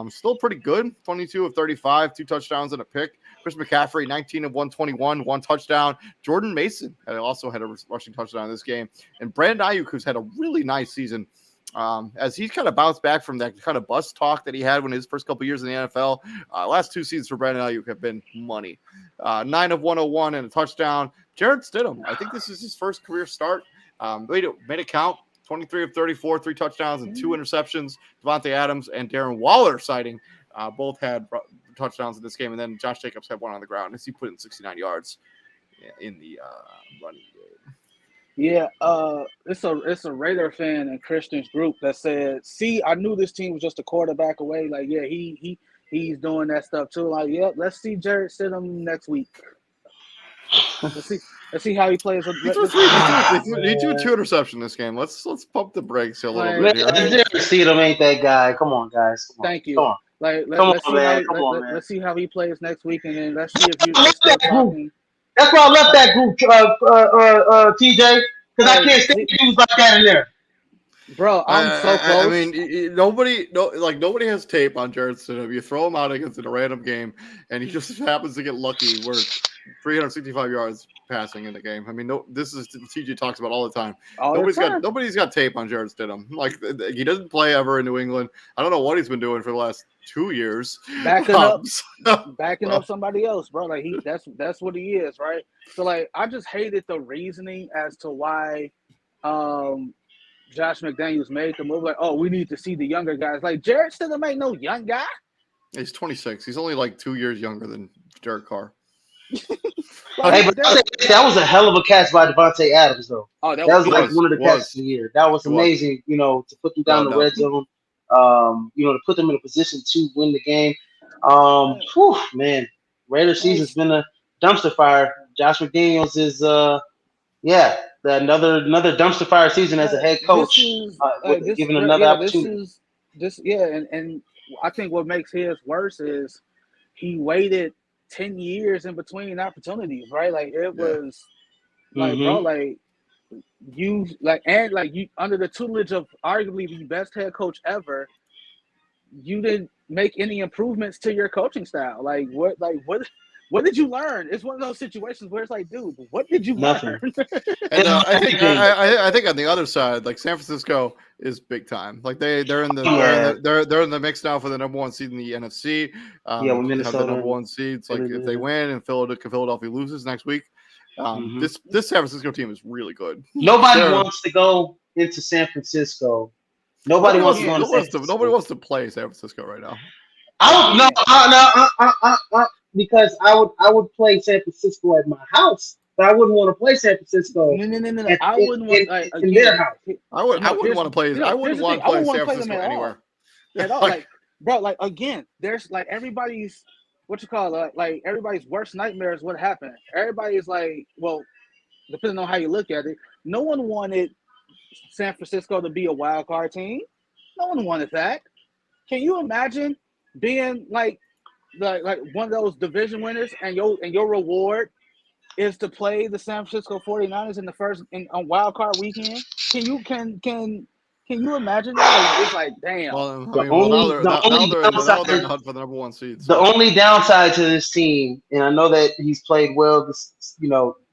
Still pretty good. 22 of 35, 2 touchdowns and a pick. Chris McCaffrey, 19 of 121, 1 touchdown. Jordan Mason also had a rushing touchdown in this game. And Brandon Ayuk, who's had a really nice season, as he's kind of bounced back from that kind of bust talk that he had when his first couple years in the NFL. Last 2 seasons for Brandon Ayuk have been money. 9 of 101 and a touchdown. Jarrett Stidham, I think this is his first career start. Made it count. 23 of 34, 3 touchdowns and 2 interceptions. Devontae Adams and Darren Waller sighting both had touchdowns in this game. And then Josh Jacobs had 1 on the ground as he put in 69 yards in the running game. Yeah, it's a Raider fan in Christian's group that said, "See, I knew this team was just a quarterback away. Like, yeah, he's doing that stuff too. Like, yeah, let's see Jarrett Stidham next week. Let's see how he plays. He threw 2 interceptions this game. Let's pump the brakes a little bit here. Jarrett Stidham ain't that guy. Come on, guys. Come on. Thank you. Come on. Like, let's see how he plays next week, and then let's see if you still talking. That's why I left that group, TJ, because I can't stand dudes like that in there. Bro, I'm so close. I mean, nobody has tape on Jarrett Stidham. You throw him out against in a random game, and he just happens to get lucky where 365 yards passing in the game. I mean, this is TJ talks about all the time. Nobody's got tape on Jarrett Stidham. Like, he doesn't play ever in New England. I don't know what he's been doing for the last 2 years. Backing up somebody else, bro. Like that's what he is, right? So like, I just hated the reasoning as to why Josh McDaniels made the move. Like, oh, we need to see the younger guys. Like, Jarrett Stidham ain't no young guy. He's 26. He's only like 2 years younger than Derek Carr. Hey, but that was a hell of a catch by Devontae Adams, though. Oh, that was like one of the catches of the year. That was amazing, to put them down the red zone, to put them in a position to win the game. Man, Raider season's been a dumpster fire. Josh McDaniels is, another dumpster fire season as a head coach, given another opportunity. And I think what makes his worse is he waited 10 years in between opportunities, right? Like, it was like, bro, like you under the tutelage of arguably the best head coach ever, you didn't make any improvements to your coaching style. What did you learn? It's one of those situations where it's like, dude, what did you learn? And I think on the other side, like, San Francisco is big time. Like, they're in the mix now for the number 1 seed in the NFC. With Minnesota have the number 1 seeds. Like, if they win and Philadelphia loses next week, this San Francisco team is really good. Nobody wants to go into San Francisco. Nobody wants to play San Francisco right now. Because I would play San Francisco at my house, but I wouldn't want to play San Francisco. No. I wouldn't want in their house. I wouldn't want to play. I wouldn't want to play San Francisco anywhere. At all. Like, bro, like, again, there's like everybody's like everybody's worst nightmare is what happened. Everybody's like, well, depending on how you look at it, no one wanted San Francisco to be a wild card team. No one wanted that. Can you imagine being like one of those division winners and your reward is to play the San Francisco 49ers in the first on wild card weekend? Can you imagine that? Like, it's like, damn. Well, now they're in the hunt for the number 1 seed. So. The only downside to this team, and I know that he's played well,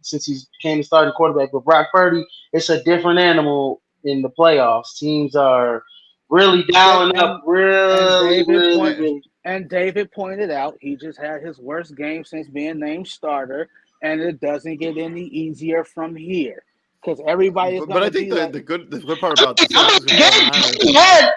since he came to starting quarterback, but Brock Purdy, it's a different animal in the playoffs. Teams are really dialing up, really. And David pointed out he just had his worst game since being named starter, and it doesn't get any easier from here because everybody is. But I think the good part about this the game he had,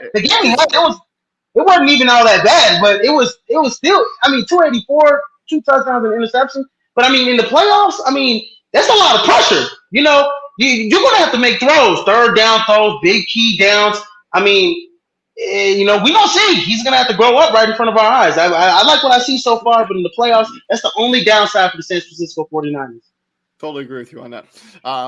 It wasn't even all that bad, but it was still. I mean, 284, 2 touchdowns and interception. But I mean, in the playoffs, I mean, that's a lot of pressure. You're gonna have to make throws, third down throws, big key downs. I mean, we don't see. He's gonna have to grow up right in front of our eyes. I like what I see so far, but in the playoffs, that's the only downside for the San Francisco 49ers. Totally agree with you on that.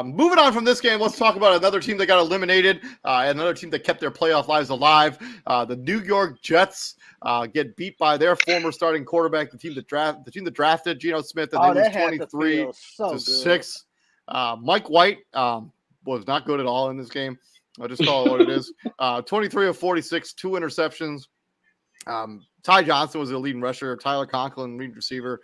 Moving on from this game, let's talk about another team that got eliminated, another team that kept their playoff lives alive. The New York Jets get beat by their former starting quarterback, the team that drafted Geno Smith, and they lose 23-6. Mike White was not good at all in this game. I'll just call it what it is. 23 of 46, 2 interceptions. Ty Johnson was the leading rusher. Tyler Conklin, leading receiver.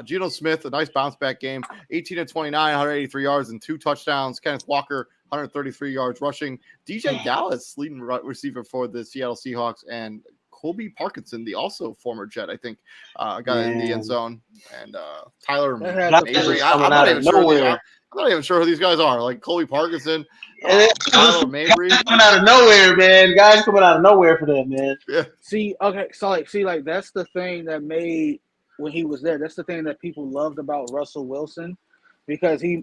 Geno Smith, a nice bounce back game. 18 of 29, 183 yards and 2 touchdowns. Kenneth Walker, 133 yards rushing. DJ Dallas, leading receiver for the Seattle Seahawks. And Colby Parkinson, the also former Jet, I think, got in the end zone. And Tyler Mabry. I'm not even sure who these guys are. Like Colby Parkinson, Tyler Mabry. Coming out of nowhere, man. Guys coming out of nowhere for them, man. Yeah. See, that's the thing that made when he was there. That's the thing that people loved about Russell Wilson, because he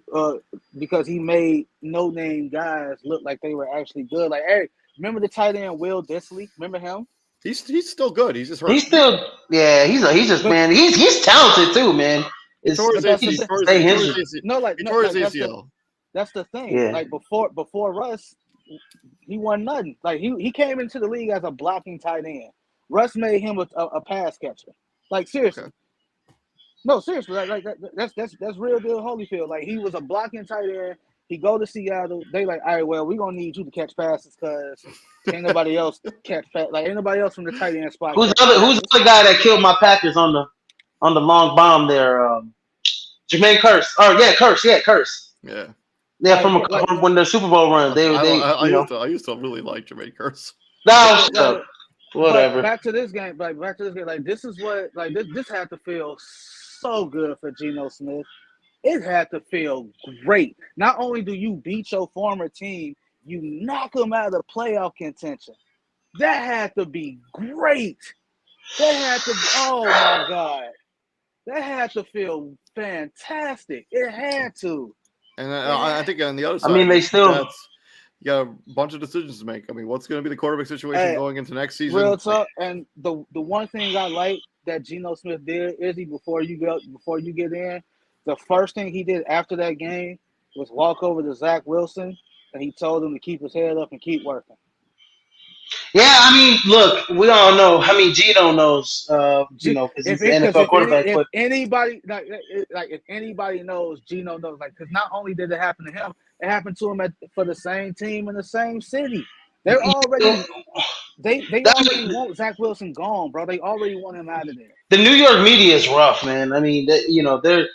made no-name guys look like they were actually good. Like, hey, remember the tight end Will Dissly? Remember him? He's still good. He's just hurt. He's man. He's talented too, man. That's the thing. Yeah. Like before Russ, he won nothing. Like he came into the league as a blocking tight end. Russ made him a pass catcher. Like seriously. Okay. No, seriously. Like that's real deal Holyfield. Like he was a blocking tight end. He go to Seattle. They like, all right, well, we're gonna need you to catch passes because ain't nobody else catch pass. Like ain't nobody else from the tight end spot. Who's the other guy that killed my Packers on the long bomb there? Jermaine Curse. Oh yeah, Curse. Yeah. Yeah, from when the Super Bowl run. I used to really like Jermaine Curse. No, whatever. Back to this game. Like this is what this had to feel so good for Geno Smith. It had to feel great. Not only do you beat your former team, you knock them out of playoff contention. That had to be great. Oh my God. That had to feel fantastic. It had to. And I think on the other side, they still you got a bunch of decisions to make. I mean, what's going to be the quarterback situation going into next season? Real talk. And the one thing I like that Geno Smith did, Izzy, before you get in, the first thing he did after that game was walk over to Zach Wilson and he told him to keep his head up and keep working. Yeah, I mean, look, we all know. I mean, Geno knows, because he's an NFL quarterback. If anybody knows, Geno knows. Like, because not only did it happen to him, it happened to him for the same team in the same city. They already want Zach Wilson gone, bro. They already want him out of there. The New York media is rough, man. I mean, they're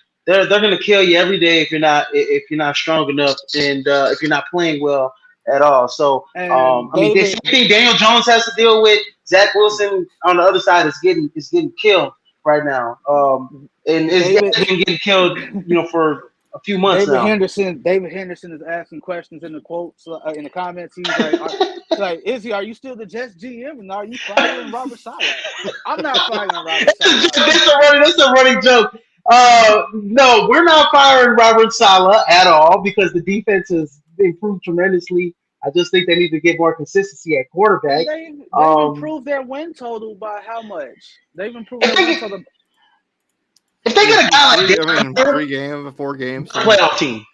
going to kill you every day if you're not strong enough and if you're not playing well at all. So the same thing Daniel Jones has to deal with. Zach Wilson on the other side is getting killed right now. And is getting killed, for a few months now. David Henderson is asking questions in the quotes in the comments. He's like, Izzy, are you still the Jets GM and are you firing Robert Saleh? I'm not firing Robert Saleh. That's a running joke. No, we're not firing Robert Saleh at all because the defense has improved tremendously. I just think they need to get more consistency at quarterback. They've improved their win total by how much? They've improved their win total. If they get a guy like 4 games, playoff team.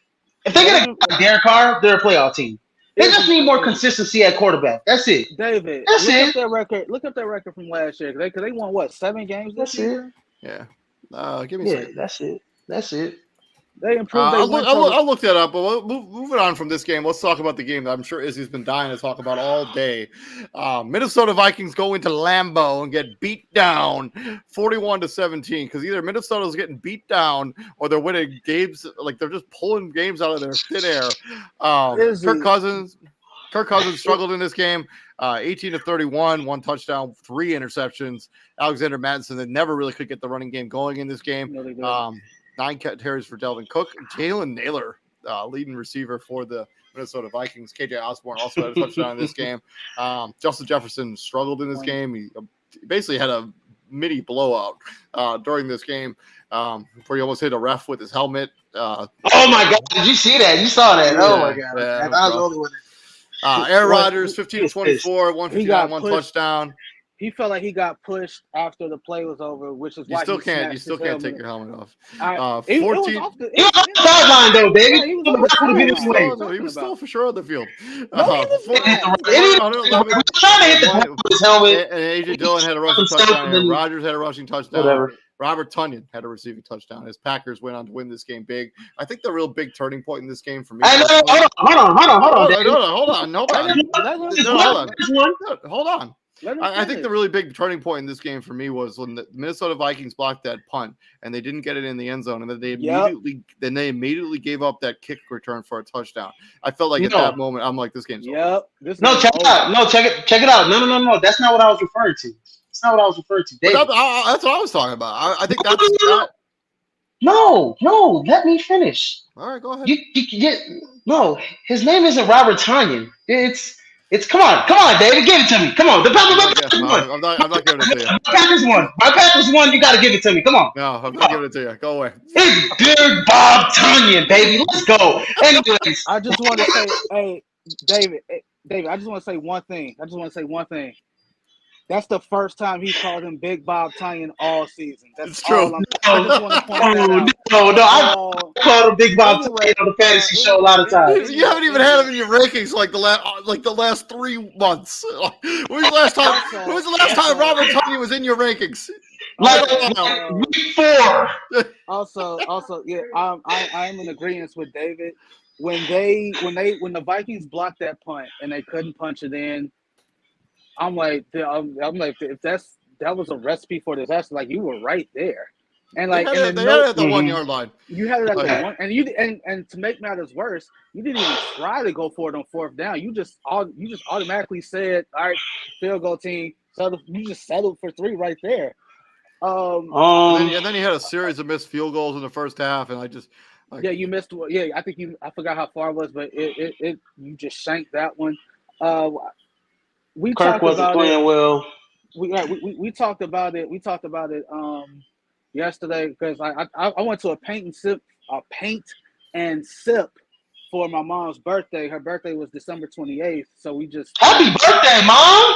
If they get a guy like Derek Carr, they're a playoff team. They just need more consistency at quarterback. That's it. David, look up their record from last year because they won what 7 games this year. Yeah. Give me a second. That's it. They improved. I'll look that up. But moving on from this game, let's talk about the game that I'm sure Izzy's been dying to talk about all day. Minnesota Vikings go into Lambeau and get beat down 41-17 because either Minnesota's getting beat down or they're winning games. Like they're just pulling games out of their thin air. Kirk Cousins struggled in this game. 18-31, 1 touchdown, 3 interceptions. Alexander Mattison that never really could get the running game going in this game. 9 carries for Delvin Cook. Jalen Naylor leading receiver for the Minnesota Vikings. KJ Osborne also had a touchdown in this game. Justin Jefferson struggled in this game. He basically had a mini blowout during this game before he almost hit a ref with his helmet. Oh my God! Did you see that? You saw that? Oh my God! Yeah, I was the only one. Aaron Rodgers, 15 24, 159, one touchdown. He felt like he got pushed after the play was over, which is why you still can't take your helmet off. 14. He was on the sideline though, baby. Yeah, he was still for sure on the field. He was trying to hit the point with his helmet. And AJ Dillon had a rushing touchdown. And Rodgers had a rushing touchdown. Whatever. Robert Tonyan had a receiving touchdown. His Packers went on to win this game big. I think the real big turning point in this game for me. Hold on. I think the really big turning point in this game for me was when the Minnesota Vikings blocked that punt and they didn't get it in the end zone, and then they immediately gave up that kick return for a touchdown. I felt like at that moment I'm like, this game's over. Check it out. Check it out. No. That's not what I was referring to. That's not what I was referring to. That's what I was talking about. I think that's that. No. Let me finish. All right, go ahead. No, his name isn't Robert Tonyan. It's come on, David, give it to me. Come on, I'm not giving it to you. My Packers won. You got to give it to me. Come on. No, I'm not giving it to you. Go away. It's Big Bob Tonyan, baby. Let's go. Anyways, I just want to say, hey, David, I just want to say one thing. That's the first time he's called him Big Bob Tonyan all season. That's true. I just want to point that out. No. I called him Big Bob Tonyan on the fantasy show a lot of times. You haven't even had him in your rankings like the last 3 months. When was the last time Robert Tonyan was in your rankings? Week 4. Also, yeah, I am in agreement with David. When the Vikings blocked that punt and they couldn't punch it in, I'm like, if that was a recipe for disaster, like you were right there, and like they had it at the 1 yard line. You had it at the one, and to make matters worse, you didn't even try to go for it on 4th down. You just automatically said, all right, field goal team. You just settled for 3 right there. And then you had a series of missed field goals in the first half, and you missed. Yeah, I forgot how far it was, but you just shanked that one. Kirk wasn't playing well. We talked about it. We talked about it yesterday because I went to a paint and sip for my mom's birthday. Her birthday was December 28th, so we just happy birthday, Mom!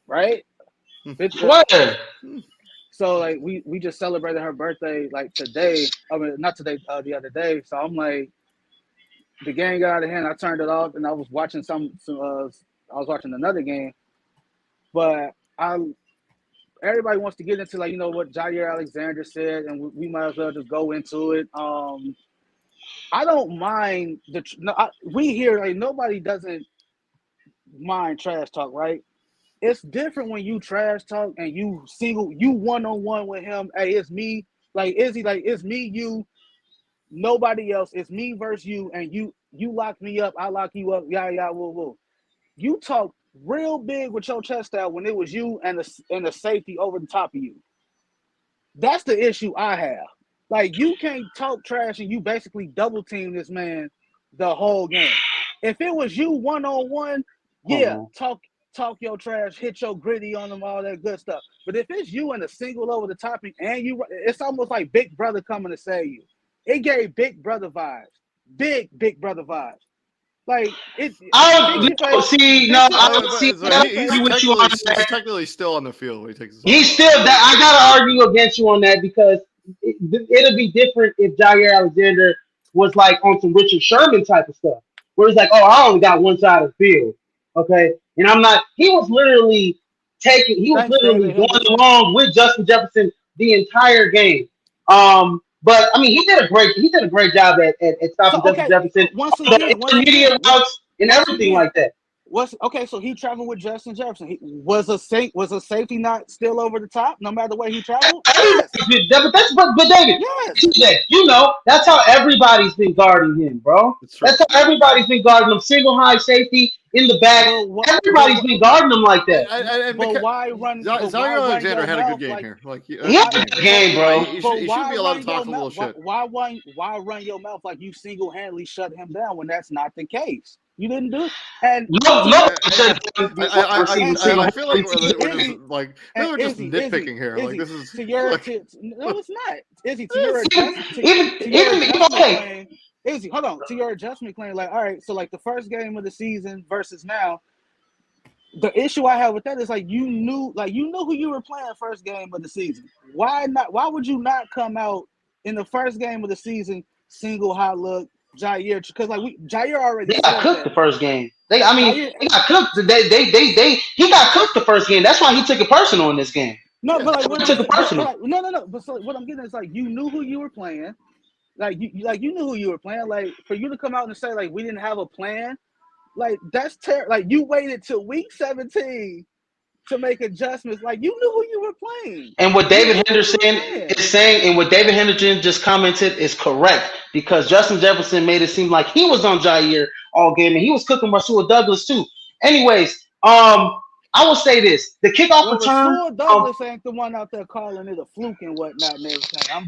Right? What? So like we just celebrated her birthday like today. I mean, not today, the other day. So I'm like, the game got out of hand. I turned it off and I was watching I was watching another game, but everybody wants to get into like, you know what Jair Alexander said, and we might as well just go into it. I don't mind we hear like nobody doesn't mind trash talk, right? It's different when you trash talk and you one-on-one with him. Hey, it's me. Like, Izzy, like it's me, you, nobody else. It's me versus you, and you lock me up, I lock you up. Yeah, woo. You talk real big with your chest out when it was you and the safety over the top of you. That's the issue I have. Like, you can't talk trash and you basically double team this man the whole game. If it was you one-on-one, talk your trash, hit your gritty on them, all that good stuff. But if it's you and a single over the top and it's almost like Big Brother coming to save you. It gave Big Brother vibes. Big Brother vibes. Like he's technically still on the field when he takes his He's still that. I gotta argue against you on that because it'll be different if Jair Alexander was like on some Richard Sherman type of stuff, where it's like, oh, I only got one side of the field, okay, and I'm not. He was literally going along with Justin Jefferson the entire game. But I mean, he did a great job at stopping Justin Jefferson. Intermediate routes and everything like that. So he traveled with Justin Jefferson. Was a safety not still over the top, no matter where he traveled? Yes. But David, yes. That's how everybody's been guarding him, bro. That's how everybody's been guarding him. Single high safety, in the back. Everybody's been guarding him like that. But why run? Zaire Alexander had a good game here. Like he had a good game, bro. He should be allowed to talk a little shit. Why run your mouth like you single-handedly shut him down when that's not the case? You didn't do it. And I feel like we're just nitpicking here. Like this is no, it's not. Izzy, to your adjustment claim, like, all right, so like the first game of the season versus now, the issue I have with that is like you knew who you were playing first game of the season. Why would you not come out in the first game of the season single hot look Jair? Because Jair already got cooked the first game. He got cooked. He got cooked the first game. That's why he took it personal in this game. No, but like he took it personal. No. But so what I'm getting is like you knew who you were playing. Like you knew who you were playing. Like for you to come out and say like we didn't have a plan, like that's terrible. Like you waited till week 17 to make adjustments. Like you knew who you were playing. And what David Henderson is saying, and what David Henderson just commented is correct because Justin Jefferson made it seem like he was on Jair all game and he was cooking Rasul Douglas too. Anyways, I will say this: the kickoff return. Rasul Douglas ain't the one out there calling it a fluke and whatnot and everything. I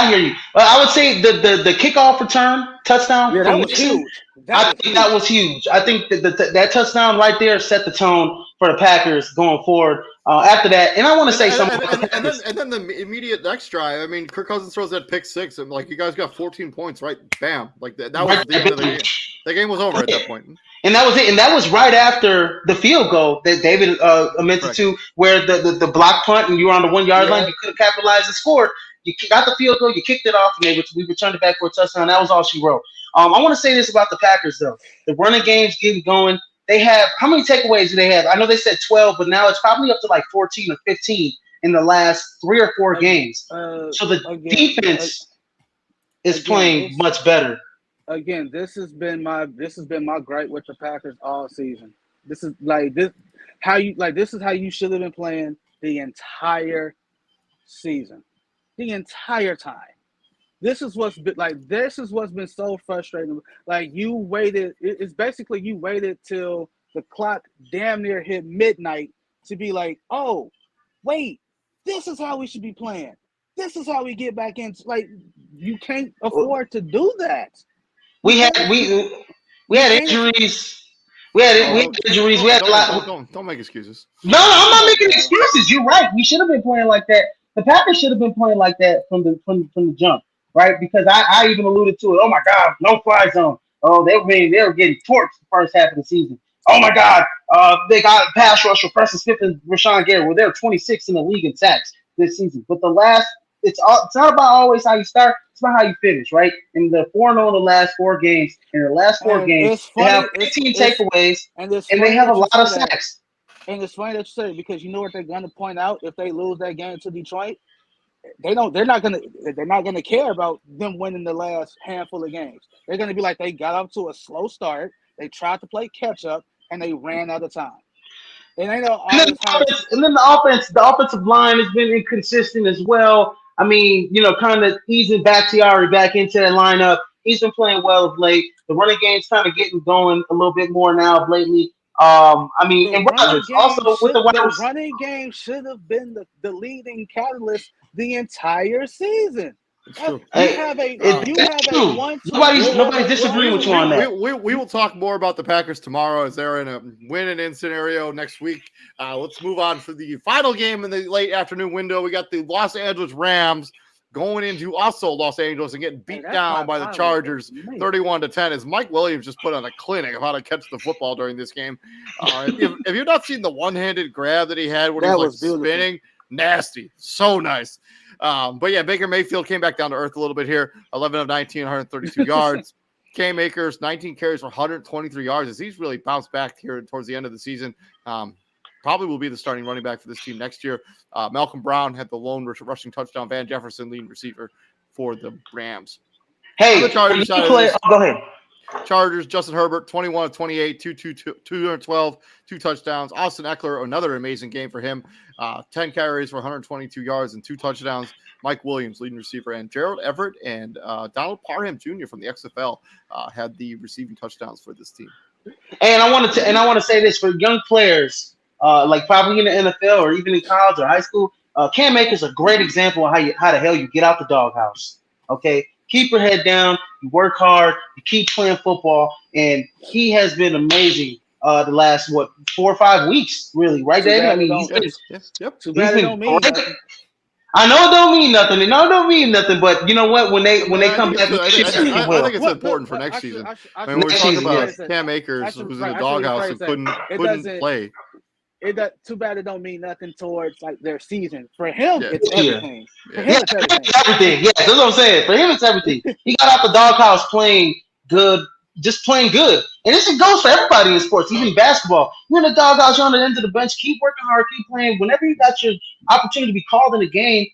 hear you. I would say the kickoff return touchdown. Yeah, that was huge. That was huge. I think that touchdown right there set the tone for the Packers going forward. After that, and I want to say something. And then the immediate next drive. I mean, Kirk Cousins throws that pick six, and like you guys got 14 points, right? Bam! Like that was the end of the game. The game was over at that point. And that was it. And that was right after the field goal that David mentioned to, where the block punt and you were on the 1 yard line. You could have capitalized and scored. You got the field goal. You kicked it off, and we returned it back for a touchdown. That was all she wrote. I want to say this about the Packers, though. The running game's getting going. They have – how many takeaways do they have? I know they said 12, but now it's probably up to like 14 or 15 in the last 3 or 4 games. So the defense is playing much better. Again, this has been my gripe with the Packers all season. This is how you should have been playing the entire season. The entire time. This is what's been so frustrating. Like you waited. It's basically you waited till the clock damn near hit midnight to be like, oh, wait, this is how we should be playing. This is how we get back in. Like you can't afford to do that. We had injuries. We had injuries. We had a lot. Don't make excuses. No, I'm not making excuses. You're right. We should have been playing like that. The Packers should have been playing like that from the jump. Right, because I even alluded to it. Oh my God, no fly zone. Oh, they were getting torched the first half of the season. Oh my God, they got pass rush for Preston Smith and Rashawn Gary. Well, they're 26 in the league in sacks this season. But it's not about always how you start. It's about how you finish, right? In the 4-0 in the last 4 games, they have 15 takeaways, and they have a lot of sacks. And it's funny that you say it because you know what they're going to point out if they lose that game to Detroit. They're not gonna care about them winning the last handful of games. They're gonna be like they got up to a slow start, they tried to play catch up, and they ran out of time. And then the offensive line has been inconsistent as well. I mean, kind of easing Bakhtiari back into that lineup. He's been playing well of late. The running game's kind of getting going a little bit more now of lately. And Rodgers also with the running game should have been the leading catalyst the entire season. Nobody's disagreeing with you on that. We will talk more about the Packers tomorrow as they're in a win and in scenario next week. Let's move on for the final game in the late afternoon window. We got the Los Angeles Rams going into also Los Angeles and getting beat down by the Chargers 31-10 as Mike Williams just put on a clinic of how to catch the football during this game. If you've not seen the one-handed grab that he had when he was spinning, nasty. So nice. But yeah, Baker Mayfield came back down to earth a little bit here. 11 of 19, 132 yards. Cam Akers, 19 carries for 123 yards as he's really bounced back here towards the end of the season. Probably will be the starting running back for this team next year. Malcolm Brown had the lone rushing touchdown. Van Jefferson, leading receiver for the Rams. Hey, go ahead. Chargers, Justin Herbert, 21 of 28, 212, 2 touchdowns. Austin Eckler, another amazing game for him. 10 carries for 122 yards and 2 touchdowns. Mike Williams, leading receiver, and Gerald Everett and Donald Parham Jr. from the XFL had the receiving touchdowns for this team. And I want to say this for young players, like probably in the NFL or even in college or high school. Cam Akers is a great example of how the hell you get out the doghouse. Okay, keep your head down, you work hard, you keep playing football, and he has been amazing. The last 4 or 5 weeks, really, right, Too David? I bad it mean, don't. Yep. Too he's bad it been don't mean great. nothing. I know it don't mean nothing. I know it don't mean nothing. But you know what? When they I come think back, I think it's What? important Look, for next actually, season. I I mean, we're Next talking season, about yes. Cam Akers, Actually, who's in right, the I should doghouse rephrase and that. It couldn't doesn't. play. Too bad it don't mean nothing towards like their season. For him, Yeah. it's Yeah. everything. For Yeah. him, Yeah, it's for him everything. it's everything. Yes, that's what I'm saying. For him, it's everything. He got out the doghouse playing good, just playing good. And this goes for everybody in sports, even basketball. You're in the doghouse, you're on the end of the bench. Keep working hard, keep playing. Whenever you got your opportunity to be called in the game,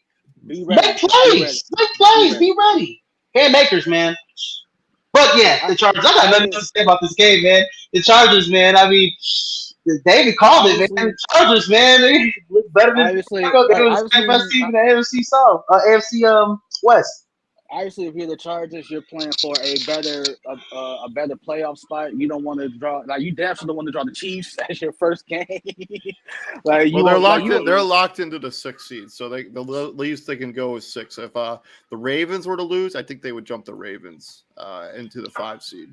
Be make ready. Be ready. plays. Make Be plays. ready. Be ready. Cam Akers, man. But yeah, the Chargers. I got nothing to say about this game, man. The Chargers, man. I mean, David called it, man. Obviously, The Chargers, man. They look better than obviously, Chicago. They like were the second best obviously, team in the AFC South, AFC West. obviously, if you're the Chargers, you're playing for a better playoff spot. You don't want to draw like you definitely don't want to draw the Chiefs as your first game. Like Well, you they're want, like locked in. you. They're locked into the 6th seed, so the least they can go is 6. If the Ravens were to lose, I think they would jump the Ravens into the 5 seed.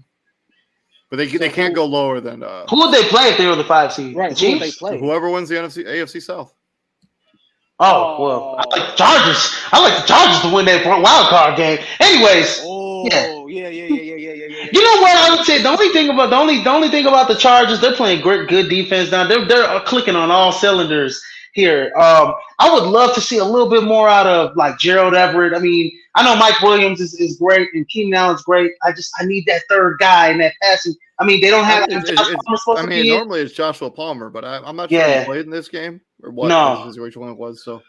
But they can't go lower than Who would they play if they were the 5 seed? Right? The Who would they Chiefs? play? whoever wins the AFC South. Oh well, I like the Chargers. I like the Chargers to win that wild card game. Anyways, Oh, yeah. you know what I would say? The only thing about the Chargers, they're playing great, good defense now. They're clicking on all cylinders here. I would love to see a little bit more out of like Gerald Everett. I mean, I know Mike Williams is great and Keenan Allen's great. I need that third guy in that passing. I mean, they don't have. Normally it's Joshua Palmer, but I'm not sure he played in this game or what the situation was. So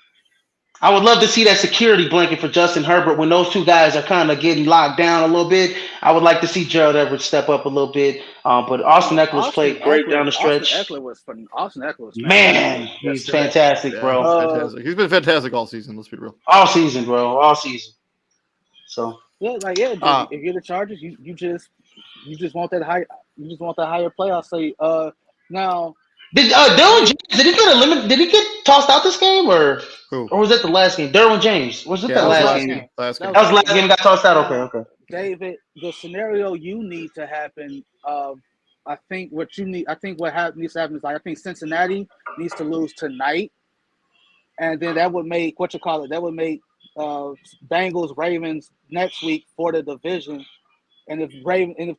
I would love to see that security blanket for Justin Herbert when those two guys are kind of getting locked down a little bit. I would like to see Gerald Everett step up a little bit. But Austin Eckler played great down the stretch. Austin Eckler was man, he's fantastic, bro. Fantastic. He's been fantastic all season. Let's be real. All season, bro. All season. So if you're the Chargers, you just want that high. You just want that higher playoff. Say now. Did Derwin James, did he get eliminated? Did he get tossed out this game or was that the last game? Derwin James. Was it that last game? Last game. That was the last game. He got tossed out. Okay. David, the scenario you need to happen. I think what needs to happen is I think Cincinnati needs to lose tonight, and then that would make That would make Bengals Ravens next week for the division. And if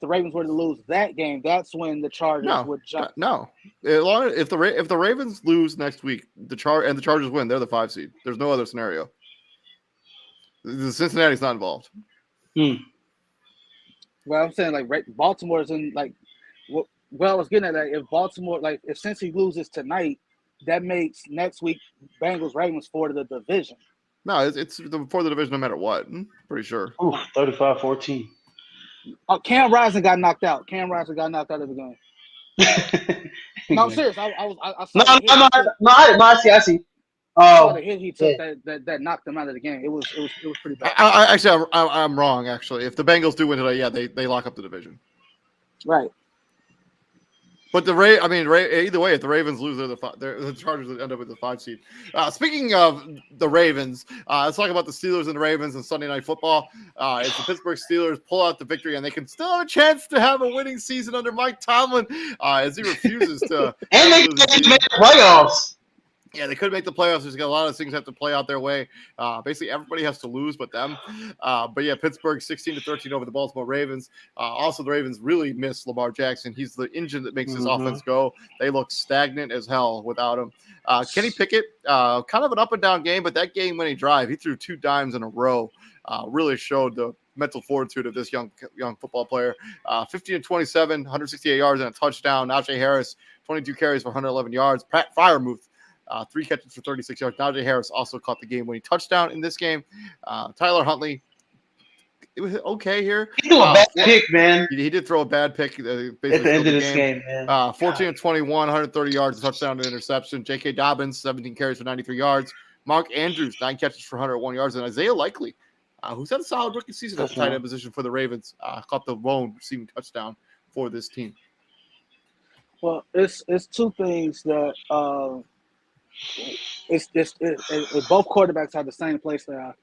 the Ravens were to lose that game, that's when the Chargers would jump. No, if the Ravens lose next week, the Chargers win, they're the 5 seed. There's no other scenario. The Cincinnati's not involved. Well, I'm saying like Baltimore's in like. Well, I was getting at that. If Baltimore, like if Cincy loses tonight, that makes next week Bengals Ravens for the division. No, it's for the division no matter what. I'm pretty sure. 35-14. Cam Rising got knocked out. Of the game. No, I'm serious. I I see. The hit he took that knocked him out of the game. It was pretty bad. I'm wrong. Actually, if the Bengals do win today, they lock up the division. Right. But either way, if the Ravens lose, the Chargers end up with the 5 seed. Speaking of the Ravens, let's talk about the Steelers and the Ravens in Sunday Night Football. As the Pittsburgh Steelers pull out the victory, and they can still have a chance to have a winning season under Mike Tomlin, as he refuses to. And they can make the playoffs. Yeah, they could make the playoffs. There's got a lot of things have to play out their way. Basically, everybody has to lose but them. But yeah, Pittsburgh 16-13 over the Baltimore Ravens. Also, the Ravens really miss Lamar Jackson. He's the engine that makes this offense go. They look stagnant as hell without him. Kenny Pickett, kind of an up and down game, but that game-winning drive, he threw 2 dimes in a row. Really showed the mental fortitude of this young football player. 15-27, 168 yards and a touchdown. Najee Harris, 22 carries for 111 yards. Pat Freiermuth, 3 catches for 36 yards. Najee Harris also caught the game-winning touchdown in this game. Tyler Huntley, it was okay here. He threw a bad pick, man. He did throw a bad pick basically at the end of this game, man. 14-21, 130 yards, a touchdown and interception. J.K. Dobbins, 17 carries for 93 yards. Mark Andrews, 9 catches for 101 yards. And Isaiah Likely, who's had a solid rookie season at the tight end position for the Ravens, caught the lone receiving touchdown for this team. Well, it's two things that both quarterbacks have the same play style.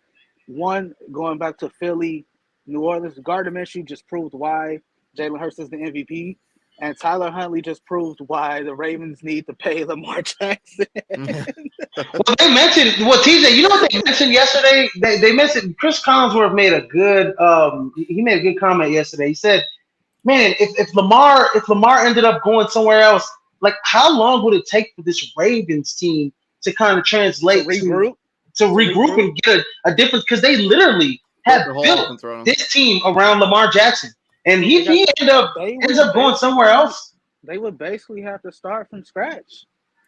One, going back to Philly, New Orleans, Gardner Minshew just proved why Jalen Hurts is the MVP, and Tyler Huntley just proved why the Ravens need to pay Lamar Jackson. Well, they mentioned TJ. You know what they mentioned yesterday? They mentioned Chris Collinsworth made a good he made a good comment yesterday. He said, "Man, if Lamar ended up going somewhere else, like how long would it take for this Ravens team to kind of translate to regroup and get a difference? Because they literally have built this team around Lamar Jackson, and he ends up going somewhere else. They would basically have to start from scratch.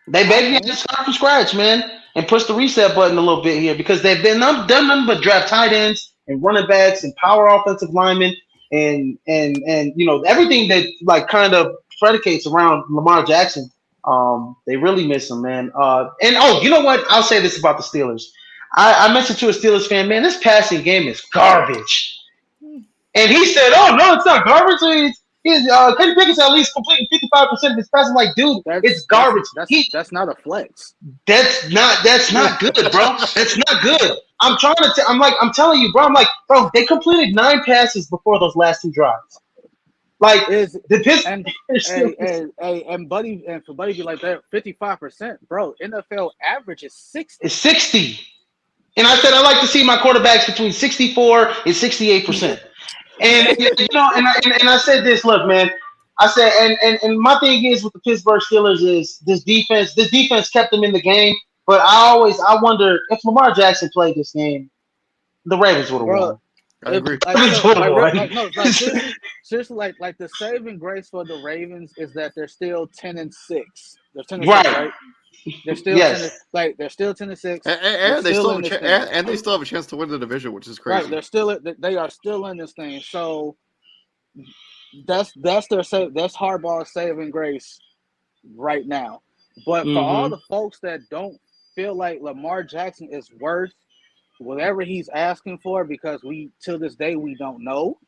They basically have to start from scratch, man, and push the reset button a little bit here because they've done nothing but draft tight ends and running backs and power offensive linemen and you know everything that like kind of predicates around Lamar Jackson. They really miss him, man. And you know what? I'll say this about the Steelers. I mentioned to a Steelers fan, man, this passing game is garbage. And he said, "Oh no, it's not garbage. Kenny Pickett's at least completing 55% of his passes." Like, dude, it's garbage. That's not a flex. That's not good, bro. That's not good. I'm telling you, bro. I'm like, bro, they completed 9 passes before those last 2 drives. Like, and Buddy for Buddy be like that 55%, bro. NFL average is 60. It's 60. And I said I like to see my quarterbacks between 64 and 68%. And you know, and I said this, look, man. I said, and my thing is with the Pittsburgh Steelers is this defense kept them in the game. But I wonder if Lamar Jackson played this game, the Ravens would have won. I agree. Seriously, like the saving grace for the Ravens is that they're still 10-6. They're 10-6, right? They're still they're still 10-6, and they still have a chance to win the division, which is crazy. Right, they are still in this thing. So that's Harbaugh's saving grace right now. But for all the folks that don't feel like Lamar Jackson is worth whatever he's asking for, because till this day we don't know.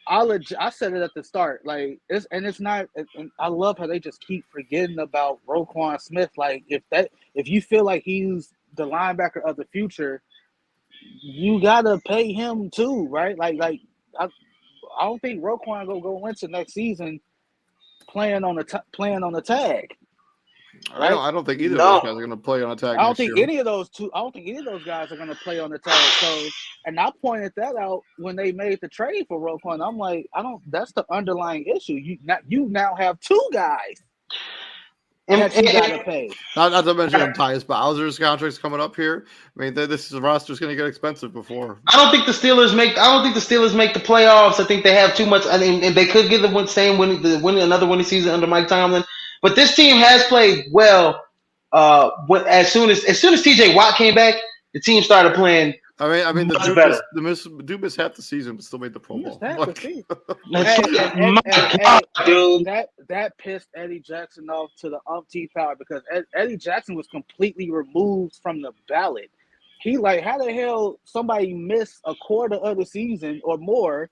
I said it at the start, like it's not. And I love how they just keep forgetting about Roquan Smith. Like if you feel like he's the linebacker of the future, you gotta pay him too, right? Like I don't think Roquan go into next season playing on the tag. Right? I don't think either of those guys are going to play on a tag. I don't think any of those guys are going to play on the tag. So, and I pointed that out when they made the trade for Roquan. I'm like, that's the underlying issue. You now have 2 guys that you got to pay. Not to mention Tyus Bowser's contract's coming up here. I mean, this roster's going to get expensive before. I don't think the Steelers make the playoffs. I think they have too much. I mean, and they could get another winning season under Mike Tomlin. But this team has played well. As soon as TJ Watt came back, the team started playing. I mean, the dude missed half the season, but still made the Pro Bowl. That pissed Eddie Jackson off to the umpteenth power because Eddie Jackson was completely removed from the ballot. He like, how the hell somebody miss a quarter of the season or more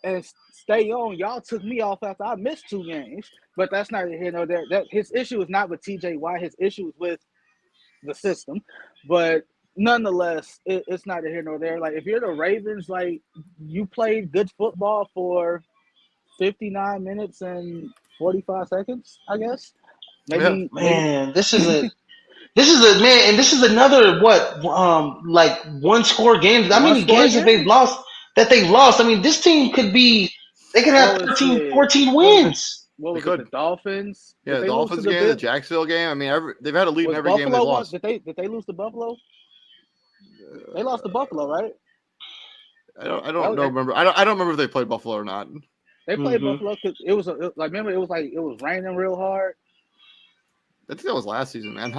and stay on? Y'all took me off after I missed 2 games. But that's not here nor there. That his issue is not with TJ Watt. His issue is with the system. But nonetheless, it's not here nor there. Like if you're the Ravens, like you played good football for 59 minutes and 45 seconds, I guess. Maybe, man, this is another like 1-score games. How many games have they lost? I mean, this team could have 13, 14 wins. What was it, the Dolphins? Yeah, the Dolphins game, the Jacksonville game. I mean, they've had a lead in every game they lost. Did they lose to Buffalo? They lost to Buffalo, right? I don't remember. I don't remember if they played Buffalo or not. They played Buffalo because it was remember it was raining real hard. I think that was last season, man.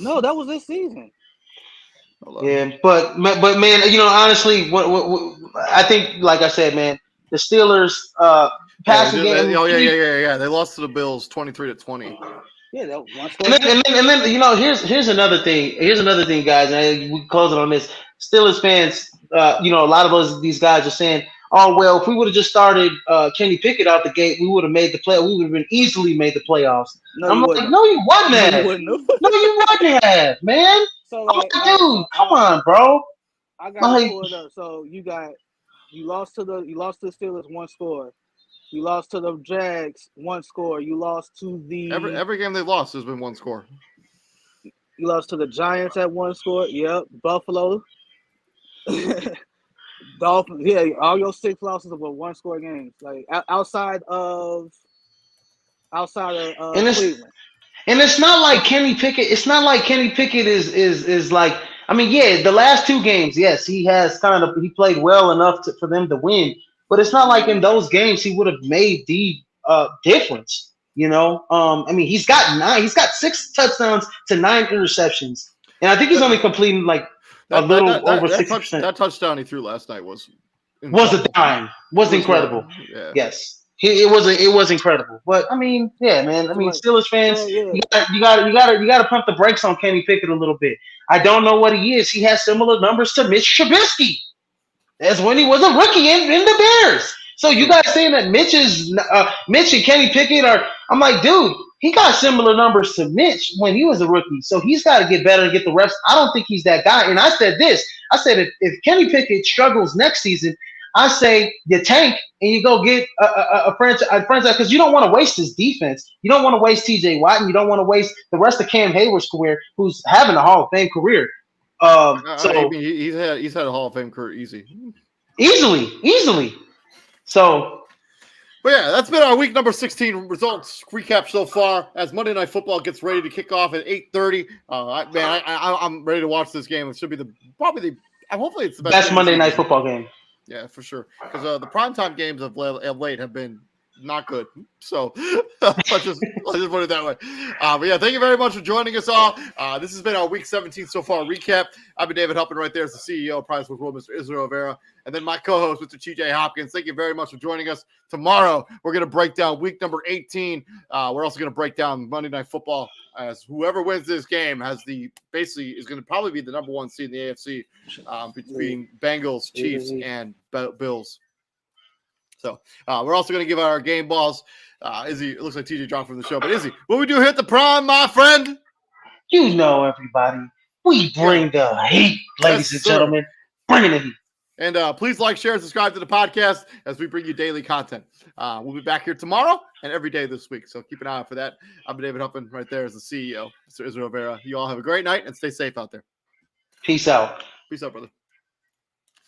No, that was this season. Yeah, but man, you know, honestly, what I think, like I said, man, the Steelers passing game. Yeah. They lost to the Bills 23-20. Yeah, that was one and then you know, here's another thing. Here's another thing, guys. And we close it on this. Steelers fans, you know, a lot of these guys are saying, oh well, if we would have just started Kenny Pickett out the gate, we would have made the play. We would have been easily made the playoffs. No, I'm you like, wouldn't. no, you wouldn't No, you have. wouldn't. No, you wouldn't have, man. So I'm like, like, all right, dude, come on, bro. I got it Like, pulled up. So you lost to the Steelers 1 score. You lost to the Jags 1 score. You lost to the Every game they lost has been 1 score. You lost to the Giants at 1 score. Yep. Buffalo. Dolphins. Yeah, all your 6 losses were 1 score games. Like outside of and it's Cleveland. And it's not like Kenny Pickett. It's not like Kenny Pickett is like. I mean, yeah, the last 2 games, yes, he played well enough for them to win. But it's not like in those games he would have made the difference. You know, I mean, he's got 6 touchdowns to 9 interceptions, and I think he's only completing like a little over 60%. That touchdown he threw last night was a dime. Was incredible. Yeah. Yes. It was incredible. But I mean, yeah, man. I mean, Steelers fans, you gotta pump the brakes on Kenny Pickett a little bit. I don't know what he is. He has similar numbers to Mitch Trubisky. That's when he was a rookie in the Bears. So you guys saying that Mitch and Kenny Pickett are? I'm like, dude, he got similar numbers to Mitch when he was a rookie. So he's got to get better and get the reps. I don't think he's that guy. And I said this. I said if Kenny Pickett struggles next season, I say you tank and you go get a franchise because you don't want to waste his defense. You don't want to waste T.J. Watt and you don't want to waste the rest of Cam Hayward's career, who's having a Hall of Fame career. I mean, he's had a Hall of Fame career easily. So, but yeah, that's been our week number 16 results recap so far. As Monday Night Football gets ready to kick off at 8:30, I'm ready to watch this game. It should be hopefully it's the best Monday Night Football game. Yeah, for sure. Because the primetime games of late have been not good. So let's just put it that way. But yeah, thank you very much for joining us all. This has been our week 17 so far recap. I've been David Huppin right there as the CEO of Prize World, Mr. Israel Rivera. And then my co-host, Mr. TJ Hopkins. Thank you very much for joining us. Tomorrow, we're going to break down week number 18. We're also going to break down Monday Night Football, as whoever wins this game is going to probably be the number 1 seed in the AFC between Bengals, Chiefs, and Bills. So we're also going to give out our game balls. Izzy, it looks like TJ dropped from the show, but Izzy, what we do hit the prime, my friend? You know, everybody, we bring the heat, ladies and gentlemen. Bring the heat. And please like, share, and subscribe to the podcast as we bring you daily content. We'll be back here tomorrow and every day this week. So keep an eye out for that. I'm David Huppin right there as the CEO, Mr. Israel Rivera. You all have a great night and stay safe out there. Peace out. Peace out, brother.